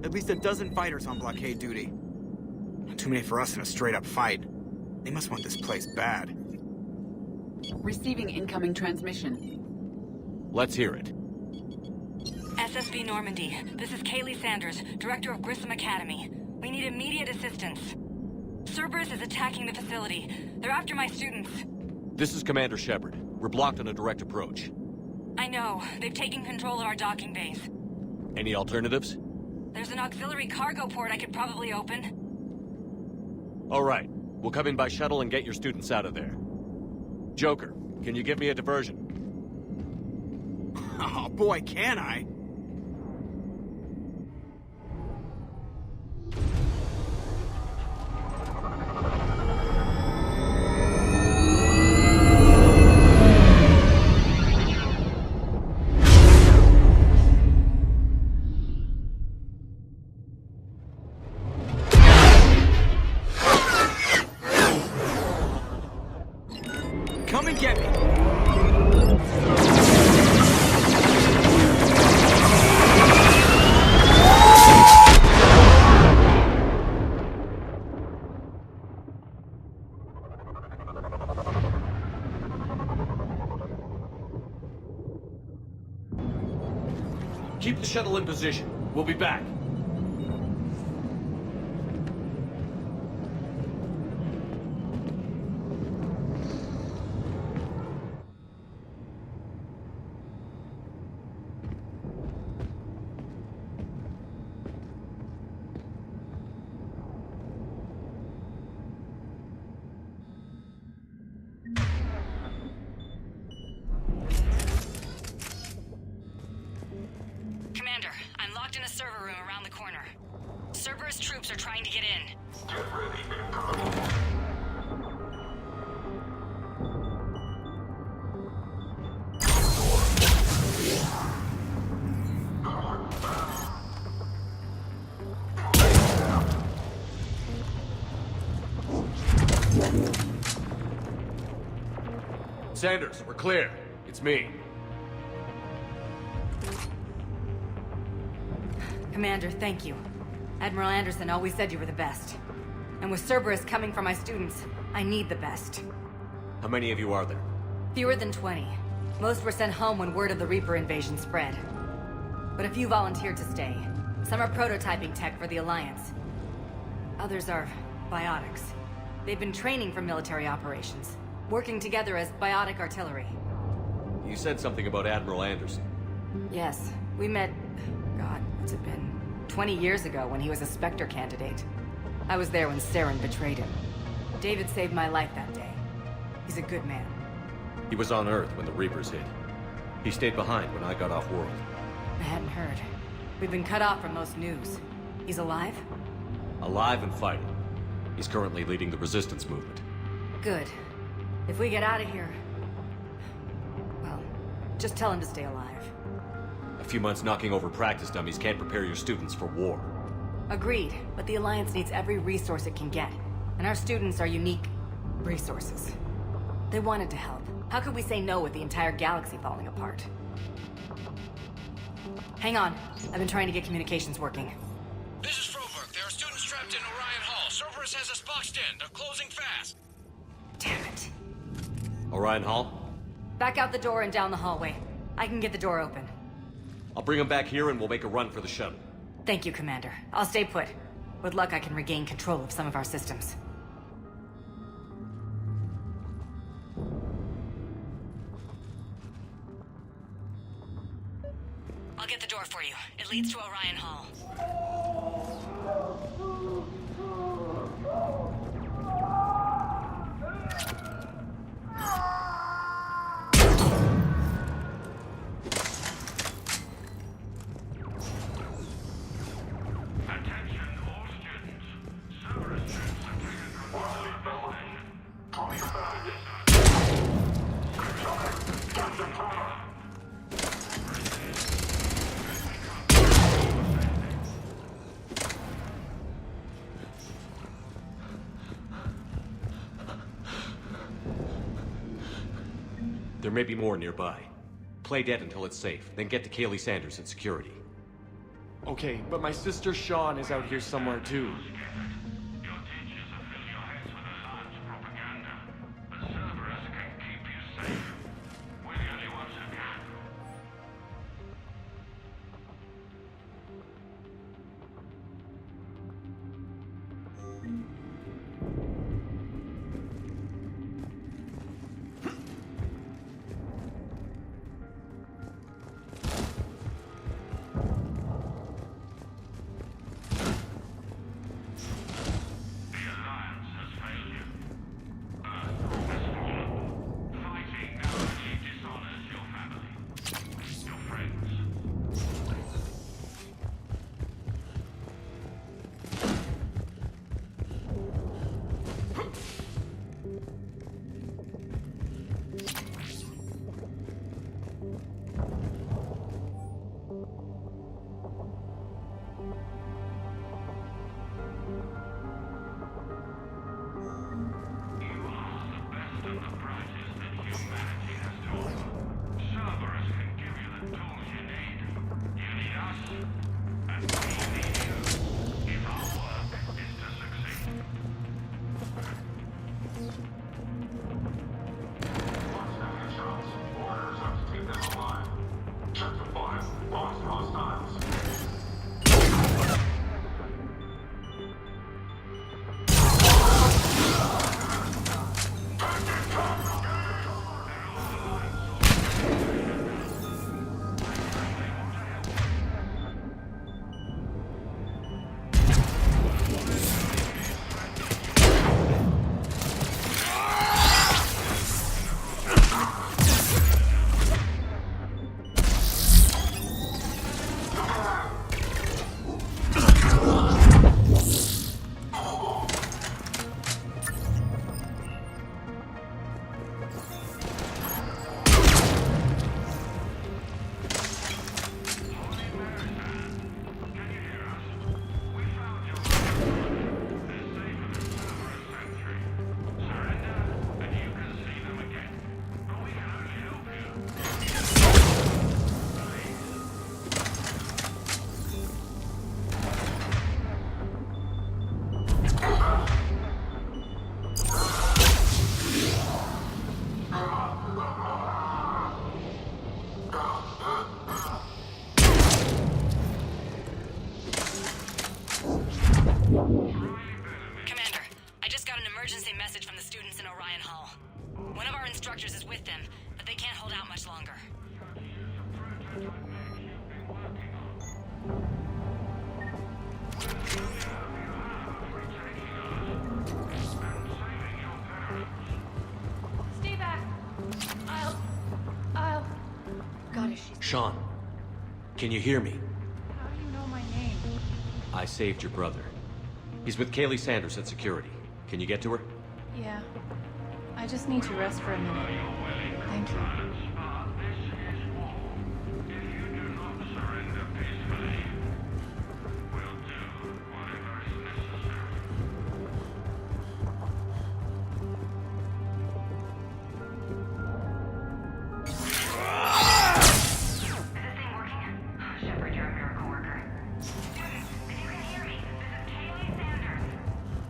At least a dozen fighters on blockade duty. Not too many for us in a straight-up fight. They must want this place bad.
Receiving incoming transmission.
Let's hear it.
SSB Normandy, this is Kaylee Sanders, Director of Grissom Academy. We need immediate assistance. Cerberus is attacking the facility. They're after my students.
This is Commander Shepard. We're blocked on a direct approach.
I know. They've taken control of our docking base.
Any alternatives?
There's an auxiliary cargo port I could probably open.
All right. We'll come in by shuttle and get your students out of there. Joker, can you give me a diversion?
Oh boy, can I!
shuttle in position. We'll be back.
Commander, I'm locked in a server room around the corner. Cerberus troops are trying to get in.
Get ready,
Sanders, we're clear. It's me.
Commander, thank you. Admiral Anderson always said you were the best. And with Cerberus coming for my students, I need the best.
How many of you are there?
Fewer than 20. Most were sent home when word of the Reaper invasion spread. But a few volunteered to stay. Some are prototyping tech for the Alliance. Others are biotics. They've been training for military operations, working together as biotic artillery.
You said something about Admiral Anderson.
Yes, we met... God, what's it been? 20 years ago when he was a Spectre candidate. I was there when Saren betrayed him. David saved my life that day. He's a good man.
He was on Earth when the Reapers hit. He stayed behind when I got off-world.
I hadn't heard. We've been cut off from most news. He's alive?
Alive and fighting. He's currently leading the resistance movement.
Good. If we get out of here... well, just tell him to stay alive.
A few months knocking over practice dummies can't prepare your students for war.
Agreed, but the Alliance needs every resource it can get. And our students are unique resources. They wanted to help. How could we say no with the entire galaxy falling apart? Hang on. I've been trying to get communications working.
This is Froberg. There are students trapped in Orion Hall. Cerberus has us boxed in. They're closing fast.
Damn it.
Orion Hall?
Back out the door and down the hallway. I can get the door open.
I'll bring them back here and we'll make a run for the shuttle.
Thank you, Commander. I'll stay put. With luck, I can regain control of some of our systems. I'll get the door for you. It leads to Orion Hall.
There may be more nearby. Play dead until it's safe, then get to Kaylee Sanders at security.
Okay, but my sister Sean is out here somewhere too.
Check the files. Lost hostiles.
Sean, can you hear me?
How do you know my name?
I saved your brother. He's with Kaylee Sanders at security. Can you get to her?
Yeah. I just need to rest for a minute. Thank you.
Shepard, you're a miracle worker. If you can hear me, this is Kaylee Sanders.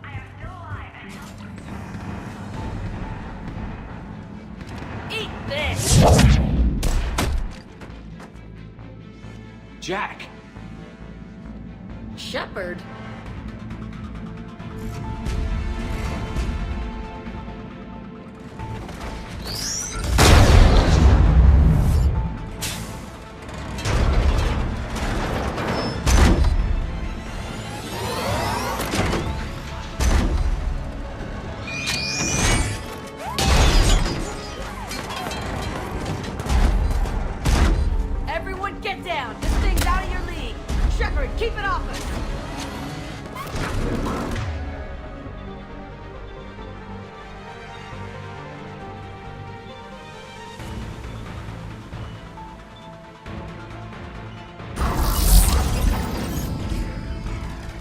I am still alive and
Eat this!
Jack!
Shepard? Everyone get down! This thing's out of your league! Shepard, keep it off us!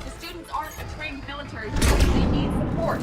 The students aren't a trained military force. They need support.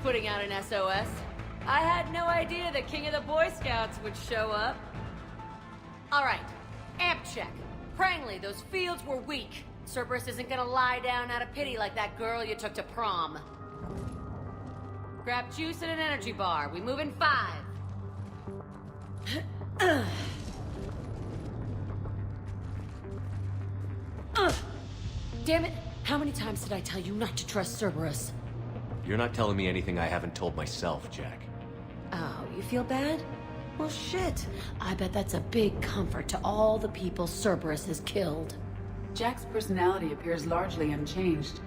Putting out an SOS. I had no idea the king of the Boy Scouts would show up. Alright, amp check. Prangley, those fields were weak. Cerberus isn't gonna lie down out of pity like that girl you took to prom. Grab juice and an energy bar. We move in 5. Damn it! How many times did I tell you not to trust Cerberus?
You're not telling me anything I haven't told myself, Jack.
Oh, you feel bad? Well, shit. I bet that's a big comfort to all the people Cerberus has killed.
Jack's personality appears largely unchanged.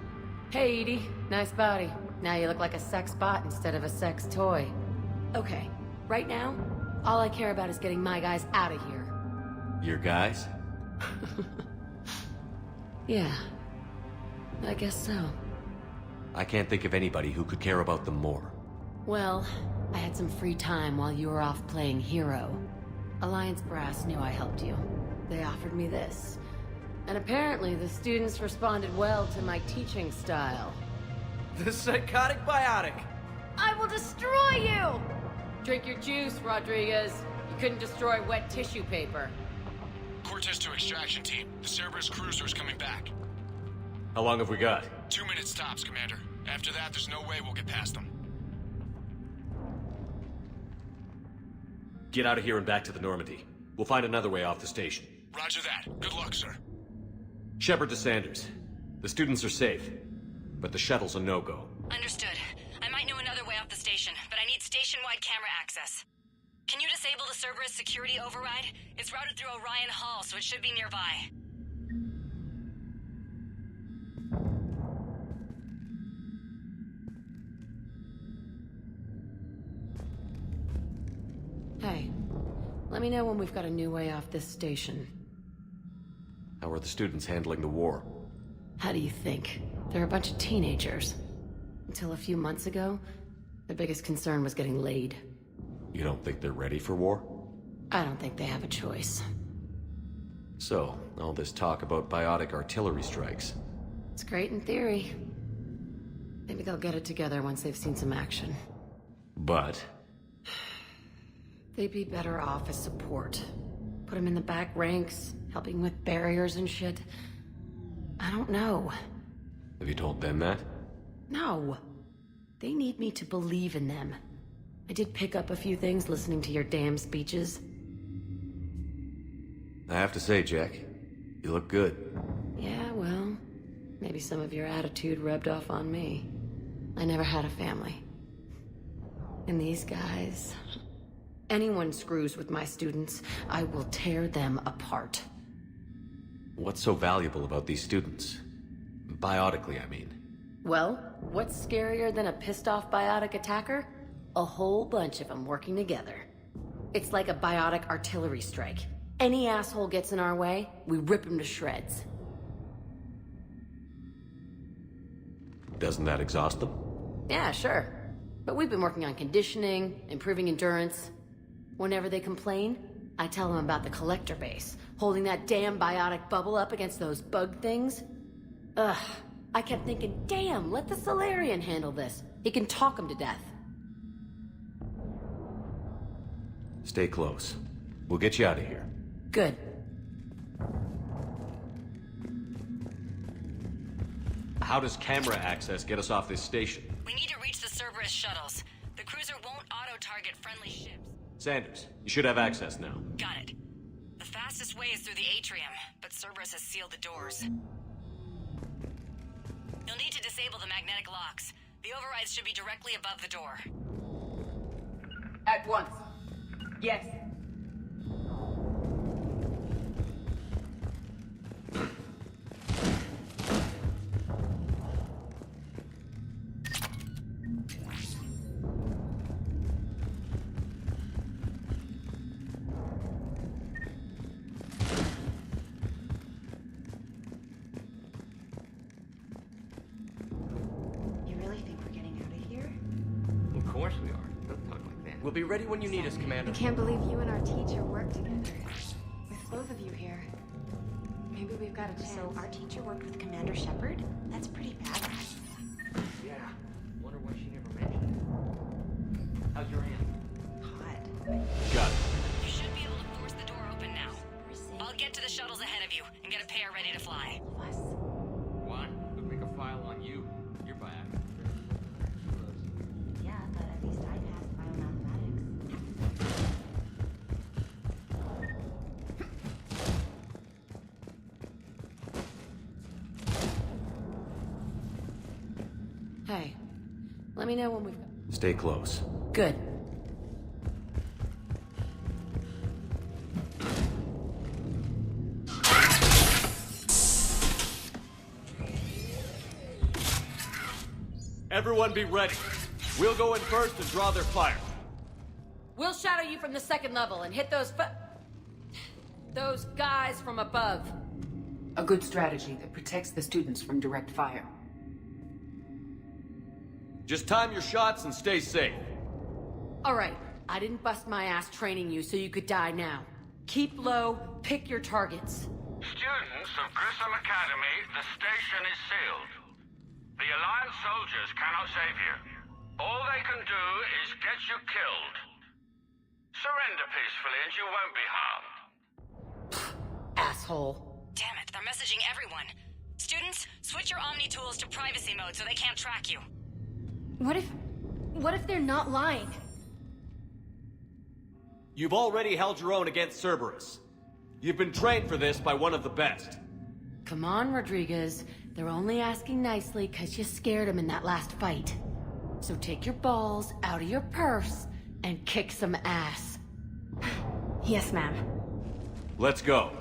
Hey, Edie. Nice body. Now you look like a sex bot instead of a sex toy. Okay, right now, all I care about is getting my guys out of here.
Your guys?
Yeah. I guess so.
I can't think of anybody who could care about them more.
Well, I had some free time while you were off playing hero. Alliance Brass knew I helped you. They offered me this. And apparently the students responded well to my teaching style.
The psychotic biotic!
I will destroy you! Drink your juice, Rodriguez. You couldn't destroy wet tissue paper.
Cortez to extraction team. The Cerberus cruiser is coming back.
How long have we got?
2 minutes tops, Commander.
After that, there's no way we'll get past them.
Get out of here and back to the Normandy. We'll find another way off the station.
Roger that. Good luck, sir.
Shepard to Sanders. The students are safe, but the shuttle's a no-go.
Understood. I might know another way off the station, but I need station-wide camera access. Can you disable the Cerberus security override? It's routed through Orion Hall, so it should be nearby.
Hey, let me know when we've got a new way off this station.
How are the students handling the war?
How do you think? They're a bunch of teenagers. Until a few months ago, their biggest concern was getting laid.
You don't think they're ready for war?
I don't think they have a choice.
So, all this talk about biotic artillery strikes.
It's great in theory. Maybe they'll get it together once they've seen some action.
But?
They'd be better off as support. Put them in the back ranks, helping with barriers and shit. I don't know.
Have you told them that?
No. They need me to believe in them. I did pick up a few things listening to your damn speeches.
I have to say, Jack, you look good.
Yeah, well, maybe some of your attitude rubbed off on me. I never had a family. And these guys... Anyone screws with my students, I will tear them apart.
What's so valuable about these students? Biotically, I mean.
Well, what's scarier than a pissed-off biotic attacker? A whole bunch of them working together. It's like a biotic artillery strike. Any asshole gets in our way, we rip him to shreds.
Doesn't that exhaust them?
Yeah, sure. But we've been working on conditioning, improving endurance. Whenever they complain, I tell them about the collector base, holding that damn biotic bubble up against those bug things. Ugh, I kept thinking, damn, let the Solarian handle this. He can talk them to death.
Stay close. We'll get you out of here.
Good.
How does camera access get us off this station?
We need to reach the Cerberus shuttles. The cruiser won't auto-target friendly ships.
Sanders, you should have access now.
Got it. The fastest way is through the atrium, but Cerberus has sealed the doors. You'll need to disable the magnetic locks. The overrides should be directly above the door.
At once. Yes.
We'll be ready when you need us, Commander.
I can't believe you and our teacher work together. With both of you here. Maybe we've got a chance.
So our teacher worked with Commander Shepard? That's pretty badass.
Yeah. Wonder why she never mentioned it. How's your hand?
Hot.
Got it.
You should be able to force the door open now. I'll get to the shuttles ahead of you and get a pair ready to fly.
Why? We'll make a file on you. You're back.
Yeah, but at least I passed biomathematics.
Hey, let me know when we've...
Stay close.
Good.
Everyone be ready. We'll go in first and draw their fire.
We'll shadow you from the second level and hit those guys from above.
A good strategy that protects the students from direct fire.
Just time your shots and stay safe.
All right, I didn't bust my ass training you so you could die now. Keep low, pick your targets.
Students of Grissom Academy, the station is sealed. The Alliance soldiers cannot save you. All they can do is get you killed. Surrender peacefully and you won't be harmed.
Asshole.
Damn it, they're messaging everyone. students, switch your Omni tools to privacy mode so they can't track you.
What if they're not lying?
You've already held your own against Cerberus. You've been trained for this by one of the best.
Come on, Rodriguez. They're only asking nicely because you scared them in that last fight. So take your balls out of your purse and kick some ass.
Yes, ma'am.
Let's go.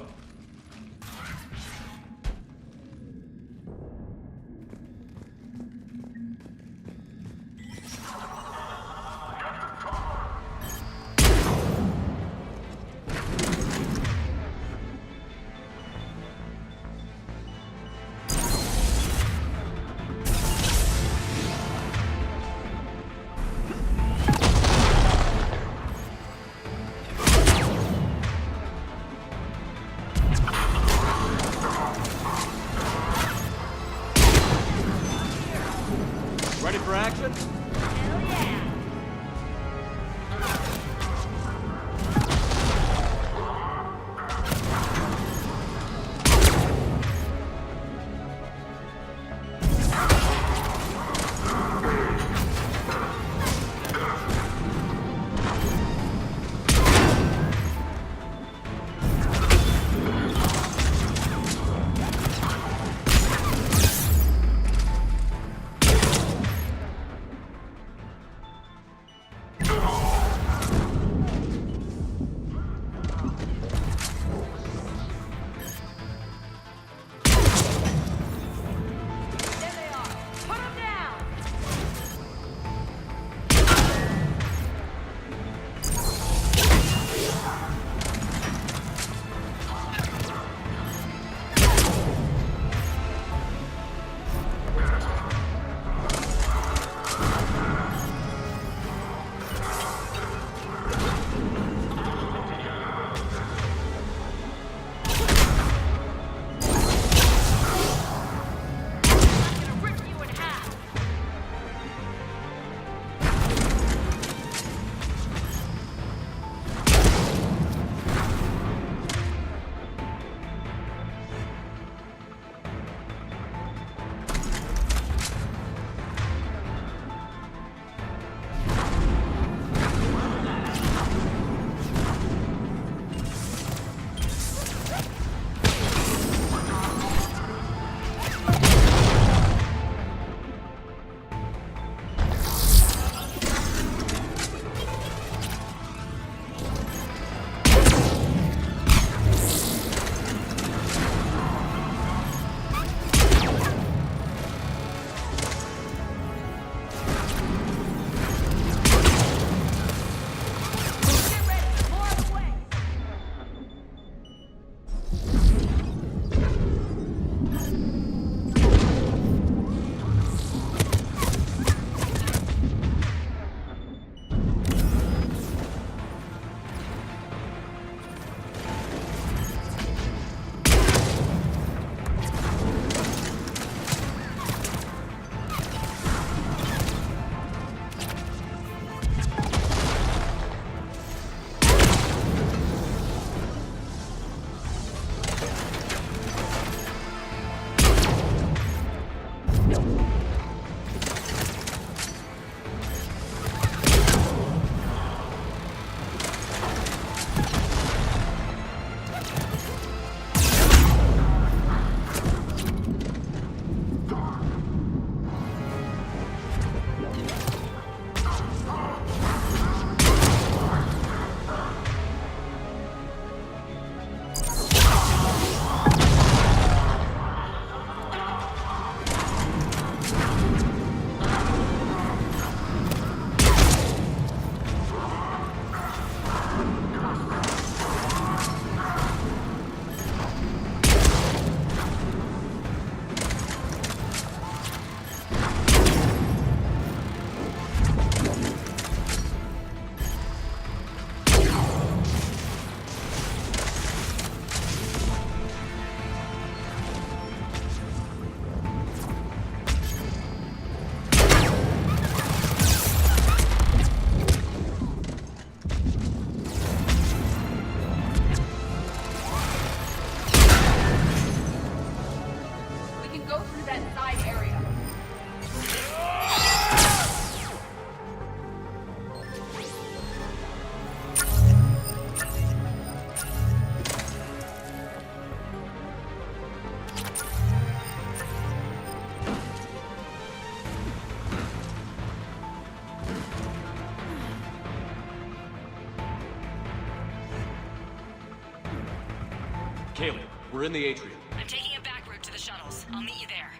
Kaylee, we're in the atrium.
I'm taking a back route to the shuttles. I'll meet you there.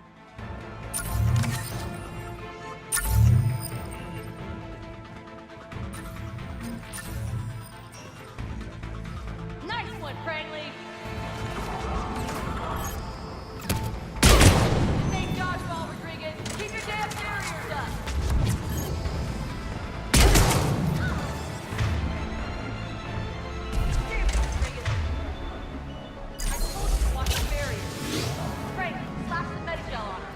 Nice one, Franklin! Same dodgeball, Rodriguez! Keep your damn barriers up! Damn it, Rodriguez! I told you to watch the barriers! Frank, slash the Medigel on her!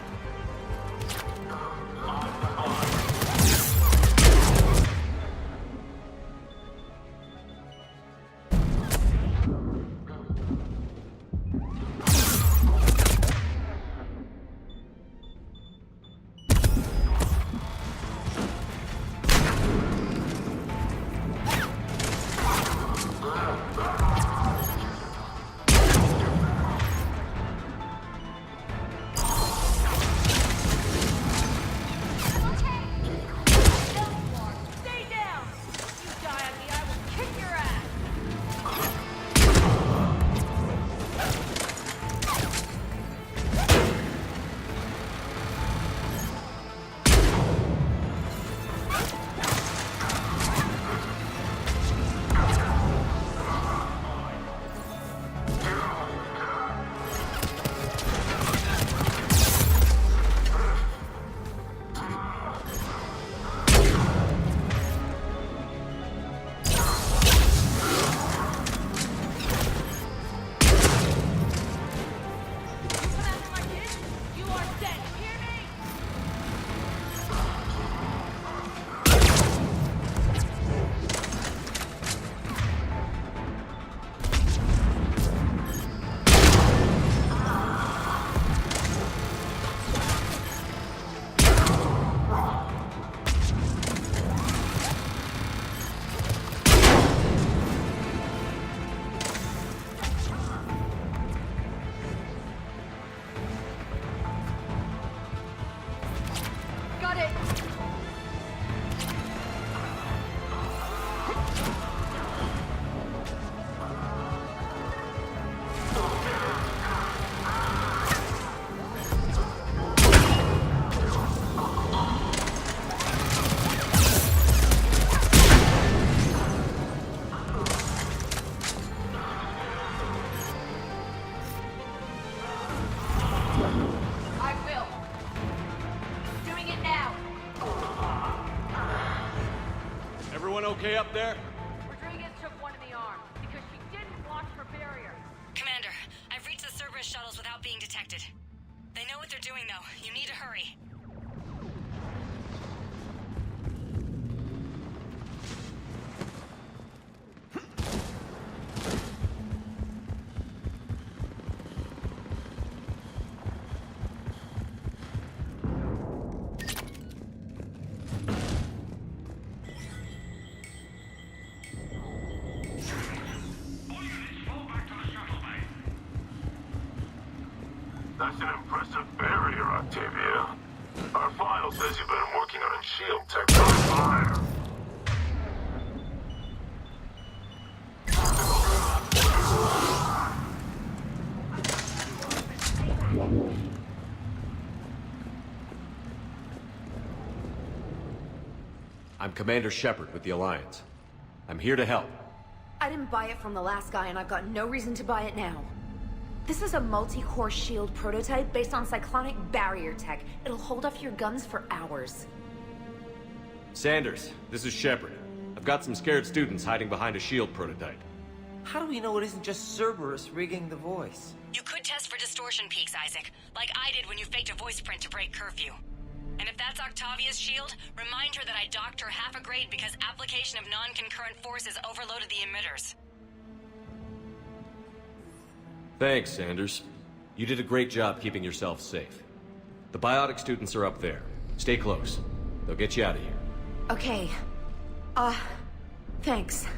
Okay up there?
Rodriguez took one in the arm because she didn't watch her barrier.
Commander, I've reached the Cerberus shuttles without being detected. They know what they're doing, though. You need to hurry.
That's an impressive barrier, Octavia. Our file says you've been working on shield tech on fire.
I'm Commander Shepard with the Alliance. I'm here to help.
I didn't buy it from the last guy, and I've got no reason to buy it now. This is a multi-core shield prototype based on cyclonic barrier tech. It'll hold off your guns for hours.
Sanders, this is Shepard. I've got some scared students hiding behind a shield prototype.
How do we know it isn't just Cerberus rigging the voice?
You could test for distortion peaks, Isaac, like I did when you faked a voice print to break curfew. And if that's Octavia's shield, remind her that I docked her half a grade because application of non-concurrent forces overloaded the emitters.
Thanks, Sanders. You did a great job keeping yourself safe. The biotic students are up there. Stay close. They'll get you out of here.
Okay. Thanks.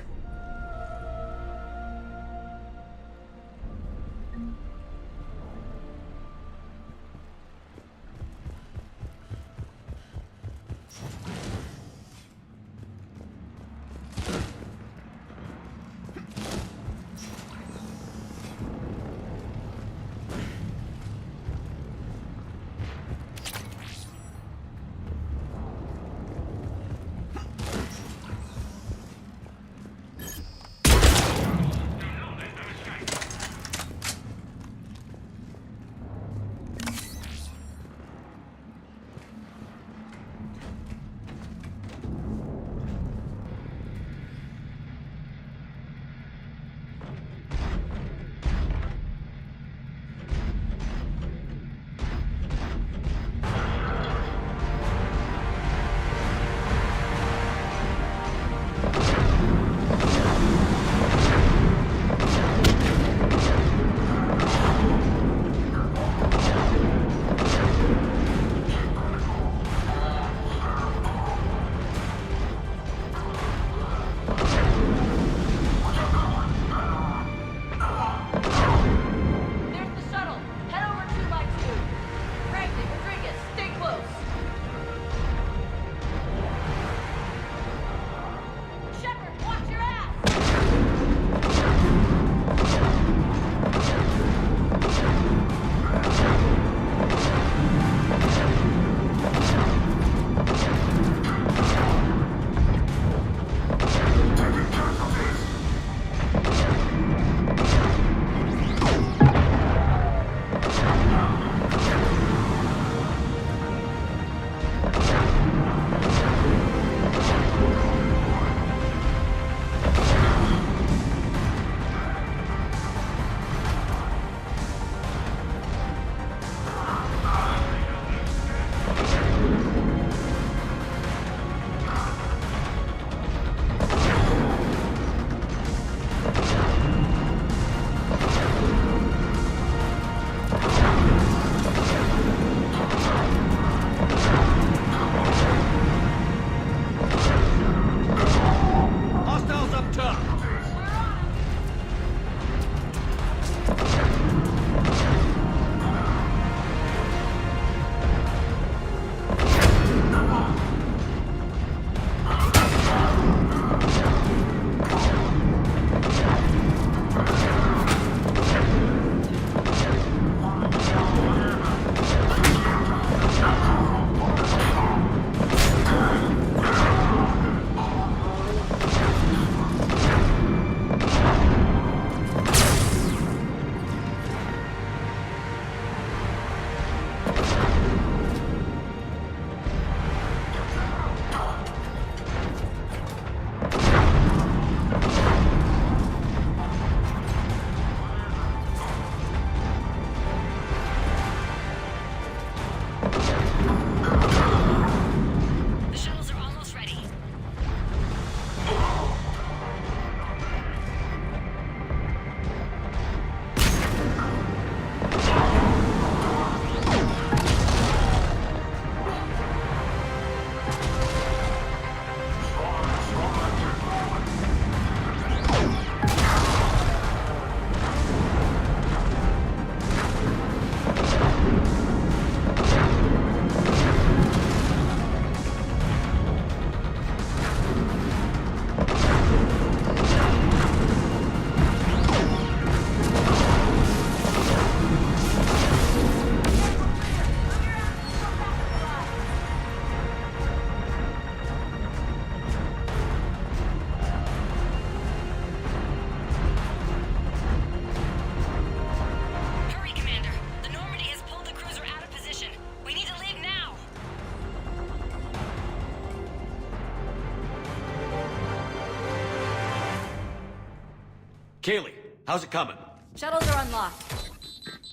Kaylee, how's it coming?
Shuttles are unlocked.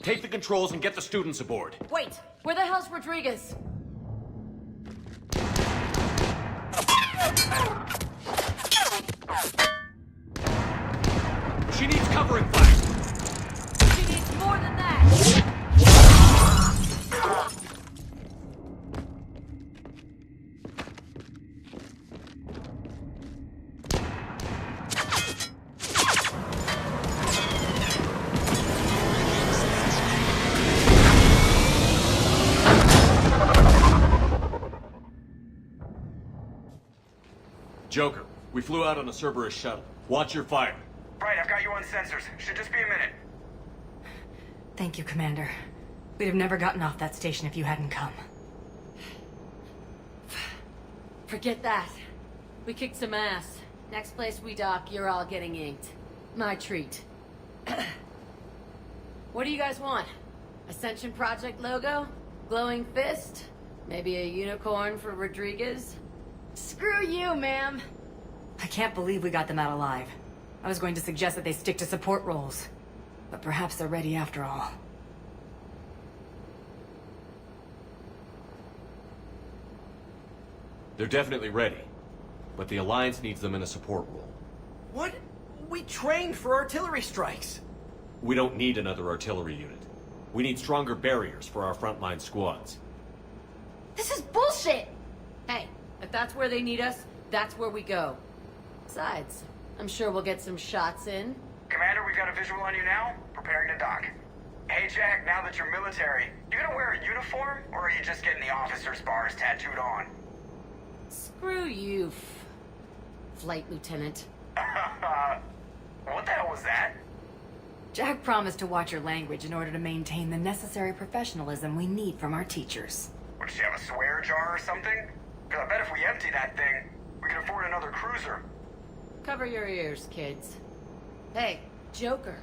Take the controls and get the students aboard.
Wait, where the hell's Rodriguez?
She needs covering fire.
She needs more than that.
Joker, we flew out on a Cerberus shuttle. Watch your fire.
Right, I've got you on sensors. Should just be a minute.
Thank you, Commander. We'd have never gotten off that station if you hadn't come.
Forget that. We kicked some ass. Next place we dock, you're all getting inked. My treat. What do you guys want? Ascension Project logo? Glowing fist? Maybe a unicorn for Rodriguez? Screw you, ma'am!
I can't believe we got them out alive. I was going to suggest that they stick to support roles. But perhaps they're ready after all.
They're definitely ready. But the Alliance needs them in a support role.
What? We trained for artillery strikes.
We don't need another artillery unit. We need stronger barriers for our frontline squads.
This is bullshit! Hey, if that's where they need us, that's where we go. Besides, I'm sure we'll get some shots in.
Commander, we've got a visual on you now. Preparing to dock. Hey, Jack, now that you're military, you gonna wear a uniform, or are you just getting the officer's bars tattooed on?
Screw you, Flight Lieutenant.
What the hell was that?
Jack promised to watch your language in order to maintain the necessary professionalism we need from our teachers.
What, did you have a swear jar or something? Because I bet if we empty that thing, we can afford another cruiser.
Cover your ears, kids. Hey, Joker.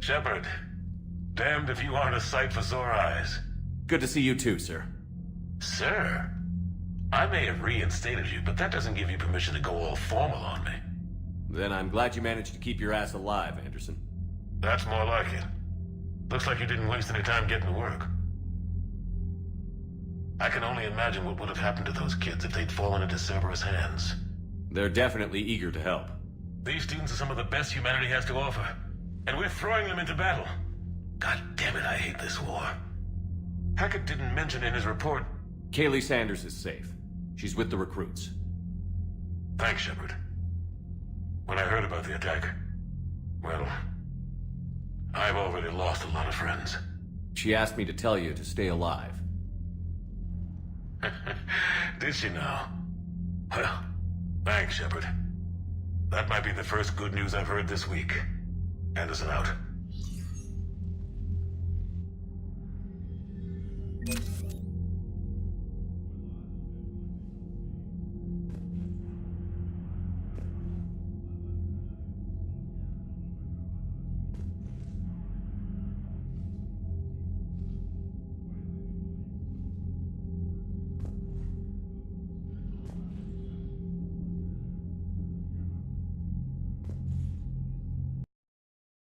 Shepard, damned if you aren't a sight for sore eyes.
Good to see you too, sir.
Sir? I may have reinstated you, but that doesn't give you permission to go all formal on me.
Then I'm glad you managed to keep your ass alive, Anderson.
That's more like it. Looks like you didn't waste any time getting to work. I can only imagine what would have happened to those kids if they'd fallen into Cerberus' hands.
They're definitely eager to help.
These students are some of the best humanity has to offer, and we're throwing them into battle. God damn it, I hate this war. Hackett didn't mention in his report...
Kaylee Sanders is safe. She's with the recruits.
Thanks, Shepard. When I heard about the attack, well, I've already lost a lot of friends.
She asked me to tell you to stay alive.
Did she now? Well, thanks, Shepard. That might be the first good news I've heard this week. Anderson out.